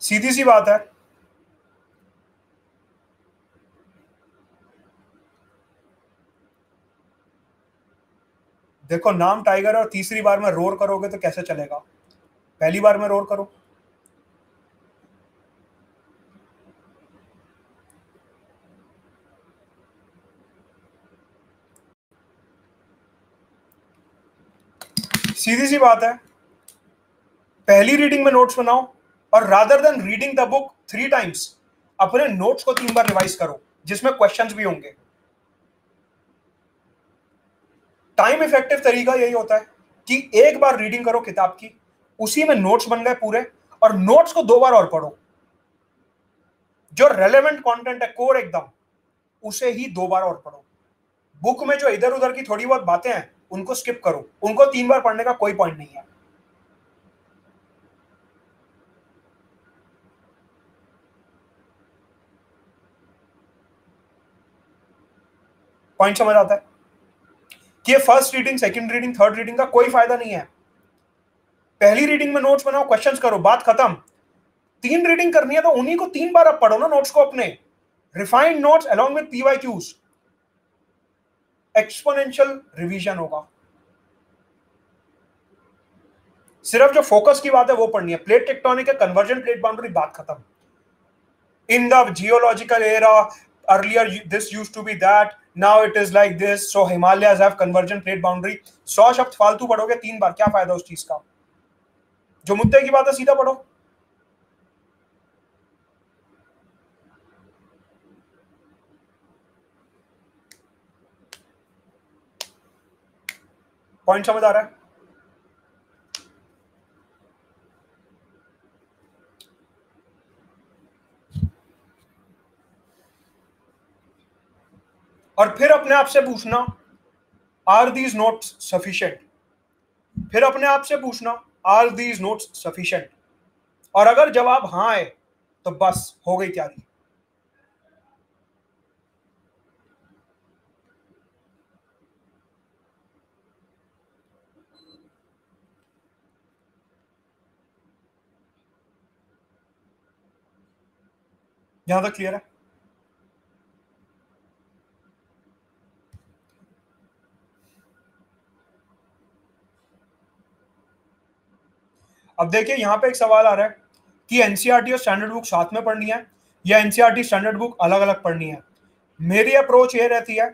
[SPEAKER 1] सीधी सी बात है, देखो नाम टाइगर है और तीसरी बार में रोर करोगे तो कैसे चलेगा, पहली बार में रोर करो। सीधी सी बात है, पहली रीडिंग में नोट्स बनाओ और rather than reading the book 3 times अपने नोट्स को 3 बार रिवाइज करो, जिसमें क्वेश्चंस भी होंगे। टाइम इफेक्टिव तरीका यही होता है कि एक बार रीडिंग करो किताब की, उसी में नोट्स बन गए पूरे, और नोट्स को 2 बार और पढ़ो। जो रेलेवेंट कंटेंट है कोर एकदम, उसे ही 2 बार और पढ़ो। बुक में जो इधर उधर की थोड़ी बहुत बातें हैं उनको स्किप करो, उनको 3 बार पढ़ने का कोई पॉइंट नहीं है। पॉइंट समझ आता है कि ये first reading, second reading, third reading का कोई फायदा नहीं है। पहली रीडिंग में नोट्स बनाओ, क्वेश्चंस करो, बात खत्म। 3 रीडिंग करनी है तो उन्हीं को 3 बार अब पढ़ो ना, नोट्स को अपने, refined notes along with PYQs, exponential revision होगा। सिर्फ जो फोकस की बात है वो पढ़नी है, प्लेट टेक्टोनिक है, कन्वर्जन, प्लेट बाउंड्री, बात खत्म। In the geological era earlier this used to be that, now it is like this, so Himalayas have convergent plate boundary। 100 शब्द फालतू पढ़ोगे 3 बार, क्या फायदा उस चीज का। जो मुद्दे की बात है सीधा पढ़ो। पॉइंट समझ आ रहा है। और फिर अपने आप से पूछना, आर दीज नोट्स सफिशिएंट, फिर अपने आप से पूछना, आर दीज नोट्स सफिशिएंट, और अगर जवाब हाँ है तो बस हो गई तैयारी। यहां तक क्लियर है। अब देखिए यहां पे एक सवाल आ रहा है कि एनसीईआरटी और स्टैंडर्ड बुक साथ में पढ़नी है या एनसीईआरटी स्टैंडर्ड बुक अलग अलग पढ़नी है। मेरी अप्रोच ये रहती है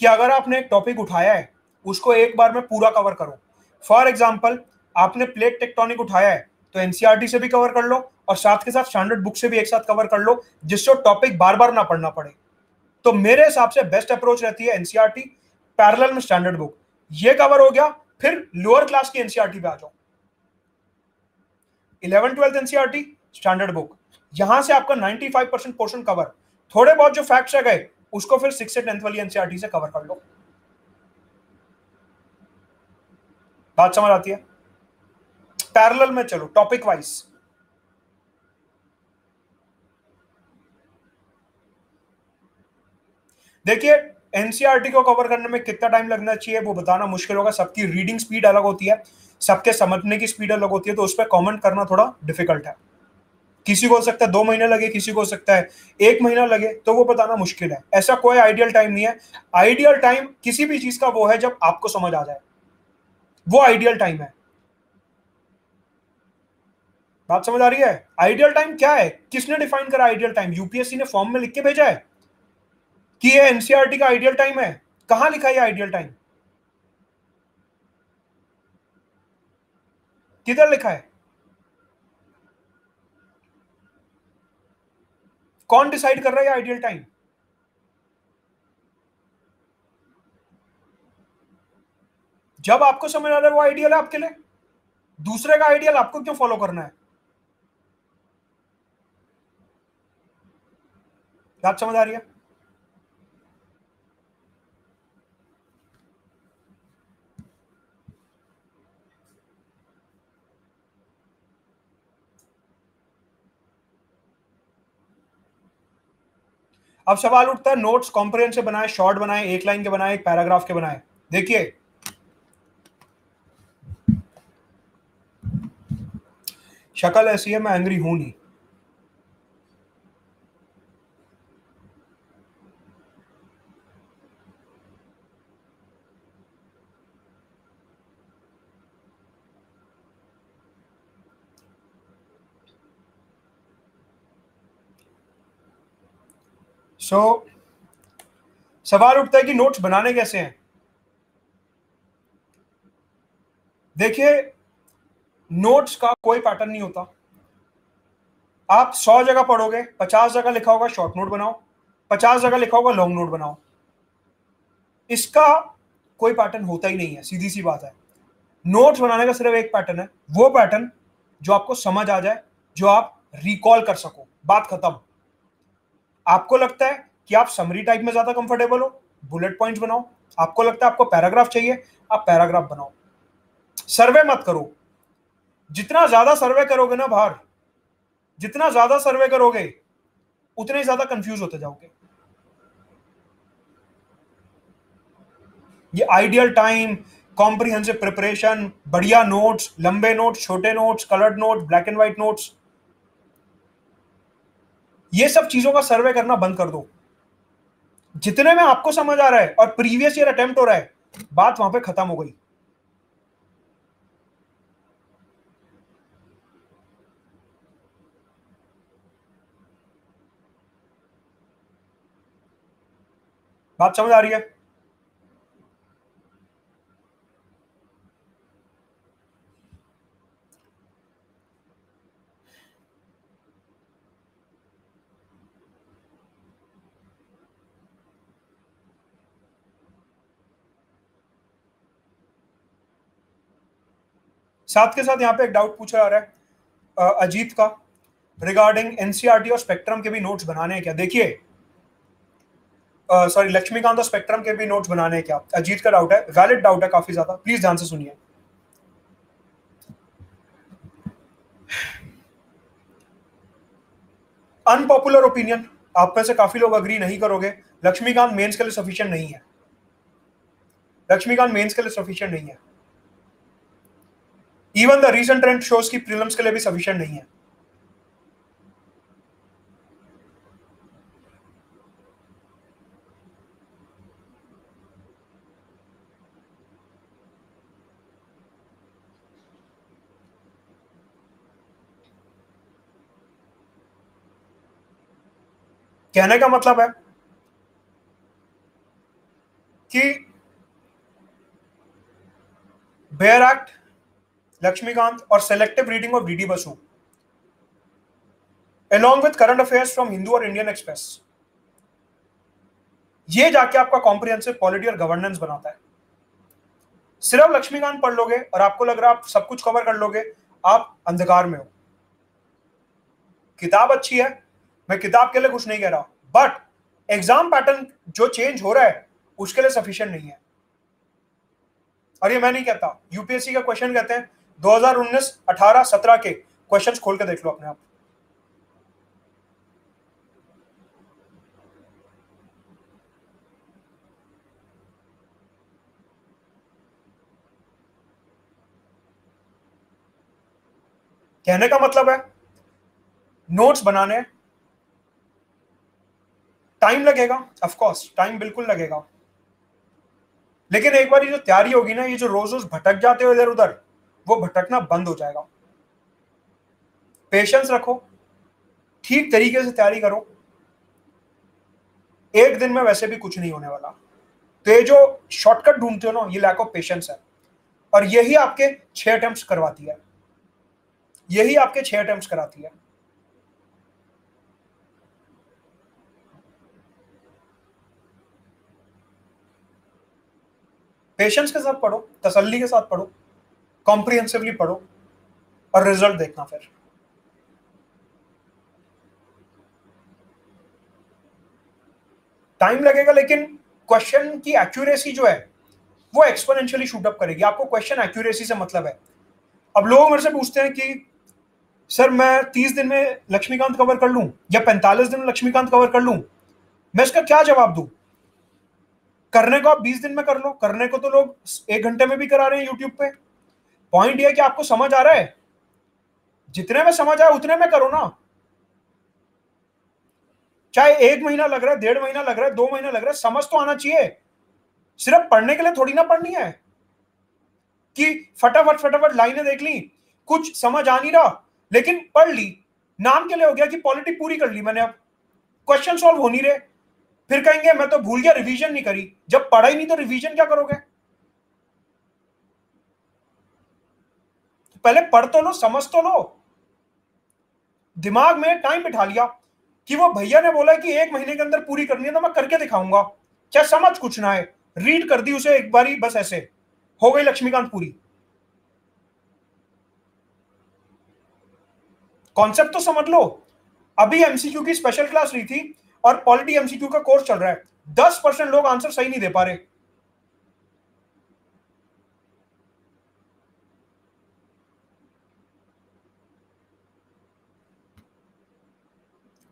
[SPEAKER 1] कि अगर आपने एक टॉपिक उठाया है उसको एक बार में पूरा कवर करो। फॉर एग्जाम्पल आपने प्लेट टेक्टोनिक उठाया है तो एनसीईआरटी से भी कवर कर लो और साथ के साथ स्टैंडर्ड बुक से भी एक साथ कवर कर लो, जिससे टॉपिक बार बार ना पढ़ना पड़े। तो मेरे हिसाब से बेस्ट अप्रोच रहती है एनसीईआरटी पैरेलल में स्टैंडर्ड बुक, ये कवर हो गया, फिर लोअर क्लास की एनसीईआरटी पे आ जाओ। 11th-12th एनसीईआरटी स्टैंडर्ड बुक, यहां से आपका 95% पोर्शन कवर। थोड़े बहुत जो फैक्ट्स रह गए उसको फिर 6 से 10th वाली एनसीईआरटी से कवर कर लो। बात समझ आती है। पैरेलल में चलो, टॉपिक वाइज। देखिए एनसीईआरटी को कवर करने में कितना टाइम लगना चाहिए वो बताना मुश्किल होगा, सबकी रीडिंग स्पीड अलग होती है, सबके समझने की स्पीड अलग होती है, तो उस पर कमेंट करना थोड़ा डिफिकल्ट है। किसी को हो सकता है 2 महीने लगे, किसी को हो सकता है 1 महीना लगे, तो वो बताना मुश्किल है। ऐसा कोई आइडियल टाइम नहीं है। आइडियल टाइम किसी भी चीज का वो है जब आपको समझ आ जाए, वो आइडियल टाइम है। बात समझ आ रही है। आइडियल टाइम क्या है, किसने डिफाइन करा आइडियल टाइम? यूपीएससी ने फॉर्म में लिख के भेजा है कि ये एनसीईआरटी का आइडियल टाइम है? कहां लिखा है ये आइडियल टाइम? किधर लिखा है? कौन डिसाइड कर रहा है ये आइडियल टाइम? जब आपको समझ आ रहा है वो आइडियल है आपके लिए, दूसरे का आइडियल आपको क्यों फॉलो करना है? बात समझ आ रही है। अब सवाल उठता है नोट्स कॉम्प्रिहेंसिव बनाए, शॉर्ट बनाए, एक लाइन के बनाए, एक पैराग्राफ के बनाए। देखिए शक्ल ऐसी है, मैं एंग्री हूं नहीं। सो सवाल उठता है कि नोट्स बनाने कैसे हैं। देखिए नोट्स का कोई पैटर्न नहीं होता। आप 100 जगह पढ़ोगे, 50 जगह लिखा होगा शॉर्ट नोट बनाओ, 50 जगह लिखा होगा लॉन्ग नोट बनाओ। इसका कोई पैटर्न होता ही नहीं है, सीधी सी बात है। नोट्स बनाने का सिर्फ एक पैटर्न है, वो पैटर्न जो आपको समझ आ जाए, जो आप रिकॉल कर सको, बात खत्म। आपको लगता है कि आप समरी टाइप में ज्यादा कंफर्टेबल हो, बुलेट पॉइंट्स बनाओ। आपको लगता है आपको पैराग्राफ चाहिए, आप पैराग्राफ बनाओ। सर्वे मत करो। जितना ज्यादा सर्वे करोगे ना बाहर, जितना ज्यादा सर्वे करोगे उतने ही ज्यादा कंफ्यूज होते जाओगे। ये आइडियल टाइम, कॉम्प्रिहेंसिव प्रिपरेशन, बढ़िया नोट्स, लंबे नोट्स, छोटे notes, coloured notes, black and white notes, ये सब चीजों का सर्वे करना बंद कर दो। जितने में आपको समझ आ रहा है और प्रीवियस ईयर अटेम्प्ट हो रहा है, बात वहां पे खत्म हो गई। बात समझ आ रही है? साथ के साथ यहाँ पे एक डाउट पूछा जा रहा है अजीत का, रिगार्डिंग एनसीईआरटी और स्पेक्ट्रम के भी नोट्स बनाने हैं क्या। देखिए सॉरी, लक्ष्मीकांत और स्पेक्ट्रम के भी नोट्स बनाने हैं क्या, अजीत का डाउट है, वैलिड डाउट है काफी ज्यादा। प्लीज ध्यान से सुनिए। अनपॉपुलर ओपिनियन, आप में से काफी लोग अग्री नहीं करोगे, लक्ष्मीकांत मेंस के लिए सफिशिएंट नहीं है। लक्ष्मीकांत मेंस के लिए सफिशिएंट नहीं है। Even the recent trend shows की प्रीलिम्स के लिए भी सफिशिएंट नहीं है। कहने का मतलब है कि बेयर एक्ट, लक्ष्मीकांत और selective reading of DD Basu along with current affairs from Hindu और इंडियन एक्सप्रेस, ये जाके आपका कॉम्प्रिहेंसिव पॉलिटी और गवर्नेंस बनाता है। सिर्फ लक्ष्मीकांत पढ़ लोगे और आपको लग रहा है आप सब कुछ कवर कर लोगे, आप अंधकार में हो। किताब अच्छी है, मैं किताब के लिए कुछ नहीं कह रहा, बट एग्जाम पैटर्न जो चेंज हो रहा है उसके लिए सफिशिएंट नहीं है। और ये मैं नहीं कहता, यूपीएससी का क्वेश्चन कहते हैं 2019, 18, 17 के क्वेश्चंस खोल के देख लो अपने आप। कहने का मतलब है नोट्स बनाने टाइम लगेगा, ऑफ कोर्स टाइम बिल्कुल लगेगा, लेकिन एक बार ये जो तैयारी होगी ना, ये जो रोज रोज भटक जाते हो इधर उधर, वो भटकना बंद हो जाएगा। पेशेंस रखो, ठीक तरीके से तैयारी करो, एक दिन में वैसे भी कुछ नहीं होने वाला। तो ये जो शॉर्टकट ढूंढते हो ना, ये लैक ऑफ पेशेंस है, और यही आपके 6 अटेम्प्ट्स करवाती है, यही आपके 6 अटेम्प्ट्स कराती है। पेशेंस के साथ पढ़ो, तसल्ली के साथ पढ़ो, कॉम्प्रिहेंसिवली पढ़ो, और रिजल्ट देखना फिर। टाइम लगेगा, लेकिन क्वेश्चन की एक्यूरेसी जो है वो एक्सपोनेंशियली शूट अप करेगी। आपको क्वेश्चन एक्यूरेसी से मतलब है। अब लोग मेरे से पूछते हैं कि सर मैं 30 दिन में लक्ष्मीकांत कवर कर लूं या 45 दिन में लक्ष्मीकांत कवर कर लूं, मैं इसका क्या जवाब दूं? करने को आप 20 दिन में कर लो, करने को तो लोग 1 घंटे में भी करा रहे हैं यूट्यूब पे। पॉइंट ये है कि आपको समझ आ रहा है, जितने में समझ आए उतने में करो ना। चाहे 1 महीना लग रहा है, 1.5 महीना लग रहा है, 2 महीना लग रहा है, समझ तो आना चाहिए। सिर्फ पढ़ने के लिए थोड़ी ना पढ़नी है कि फटाफट फटाफट लाइनें देख ली, कुछ समझ आ नहीं रहा लेकिन पढ़ ली, नाम के लिए हो गया कि पॉलिटी पूरी कर ली मैंने, अब क्वेश्चन सॉल्व हो नहीं रहे, फिर कहेंगे मैं तो भूल गया, रिवीजन नहीं करी। जब पढ़ा ही नहीं तो रिवीजन क्या करोगे? पहले पढ़ तो लो, समझ तो लो। दिमाग में टाइम बिठा लिया कि वो भैया ने बोला कि 1 महीने के अंदर पूरी करनी है तो मैं करके दिखाऊंगा, क्या समझ कुछ ना है, रीड कर दी उसे एक बारी बस, ऐसे हो गई लक्ष्मीकांत पूरी। कॉन्सेप्ट तो समझ लो। अभी एमसीक्यू की स्पेशल क्लास ली थी और पॉलिटी एमसीक्यू का कोर्स चल रहा है, 10% लोग आंसर सही नहीं दे पा रहे।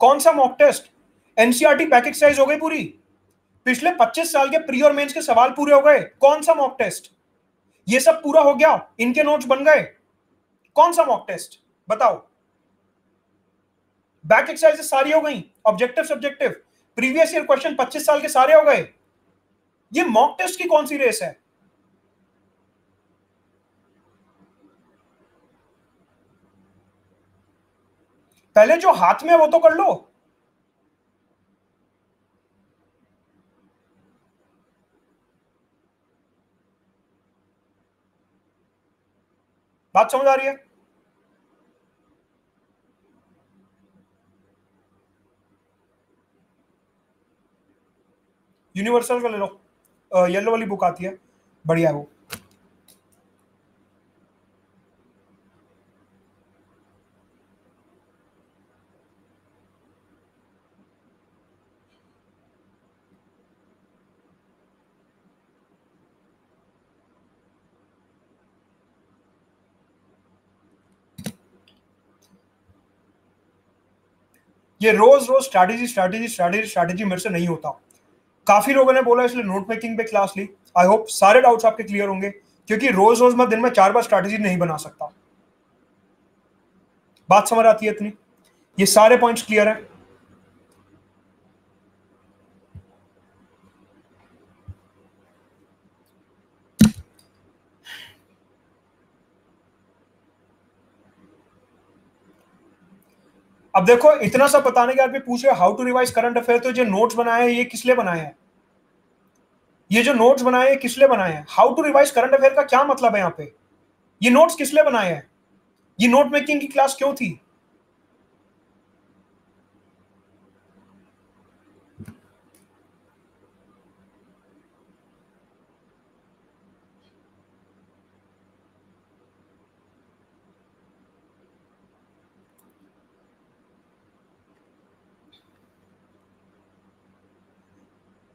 [SPEAKER 1] कौन सा mock test? NCERT back exercise हो गई पूरी, पिछले 25 साल के प्री और मेंस के सवाल पूरे हो गए, कौन सा मॉक टेस्ट? ये सब पूरा हो गया, इनके नोट्स बन गए, कौन सा मॉक टेस्ट बताओ? बैक एक्सरसाइजेस सारी हो गई, objective subjective previous year question 25 साल के सारे हो गए, ये मॉक टेस्ट की कौन सी रेस है? पहले जो हाथ में है वो तो कर लो। बात समझ आ रही है? यूनिवर्सल का ले लो, येलो वाली बुक आती है, बढ़िया है वो। ये रोज रोज स्ट्रैटेजी स्ट्रैटेजी स्ट्रैटेजी स्ट्रैटेजी मेरे से नहीं होता। काफी लोगों ने बोला इसलिए नोट मेकिंग पे क्लास ली। आई होप सारे डाउट्स आपके क्लियर होंगे, क्योंकि रोज रोज मैं दिन में 4 बार स्ट्रैटेजी नहीं बना सकता। बात समझ आती है इतनी? ये सारे पॉइंट्स क्लियर हैं? अब देखो, इतना सब बताने के बाद भी पूछ रहे how to revise current affair, तो जो नोट्स बनाए हैं ये किस लिए बनाए हैं? ये जो नोट्स बनाए हैं किस लिए बनाए हैं? How to revise current affair का क्या मतलब है यहाँ पे? ये नोट्स किस लिए बनाए हैं? ये नोट मेकिंग की क्लास क्यों थी?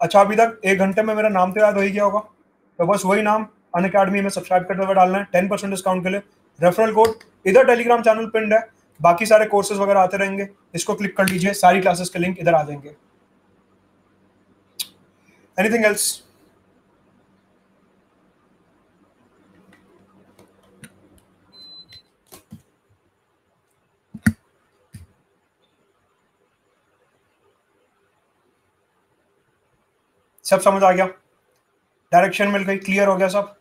[SPEAKER 1] अच्छा, अभी तक 1 घंटे में मेरा नाम तो याद हो ही गया होगा, तो बस वही नाम अन अकेडमी में सब्सक्राइब करते हुए डालना है 10% डिस्काउंट के लिए। रेफरल कोड इधर टेलीग्राम चैनल पिंड है, बाकी सारे कोर्सेज वगैरह आते रहेंगे, इसको क्लिक कर लीजिए, सारी क्लासेस के लिंक इधर आ जाएंगे। Anything else? सब समझ आ गया? डायरेक्शन मिल गई, क्लियर हो गया सब?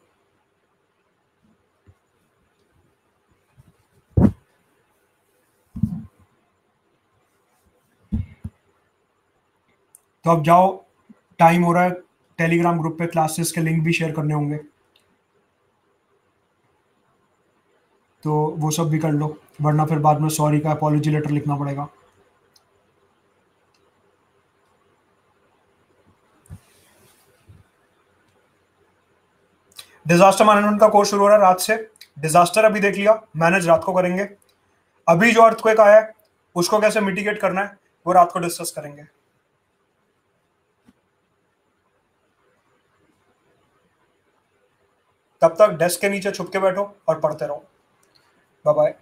[SPEAKER 1] तो अब जाओ, टाइम हो रहा है, टेलीग्राम ग्रुप पे क्लासेस के लिंक भी शेयर करने होंगे, तो वो सब भी कर लो, वरना फिर बाद में सॉरी का अपॉलॉजी लेटर लिखना पड़ेगा। डिजास्टर मैनेजमेंट का कोर्स शुरू हो रहा है रात से। डिजास्टर अभी देख लिया, मैनेज रात को करेंगे। अभी जो अर्थक्वेक आया है उसको कैसे मिटिगेट करना है वो रात को डिस्कस करेंगे। तब तक डेस्क के नीचे छुप के बैठो और पढ़ते रहो। Bye bye.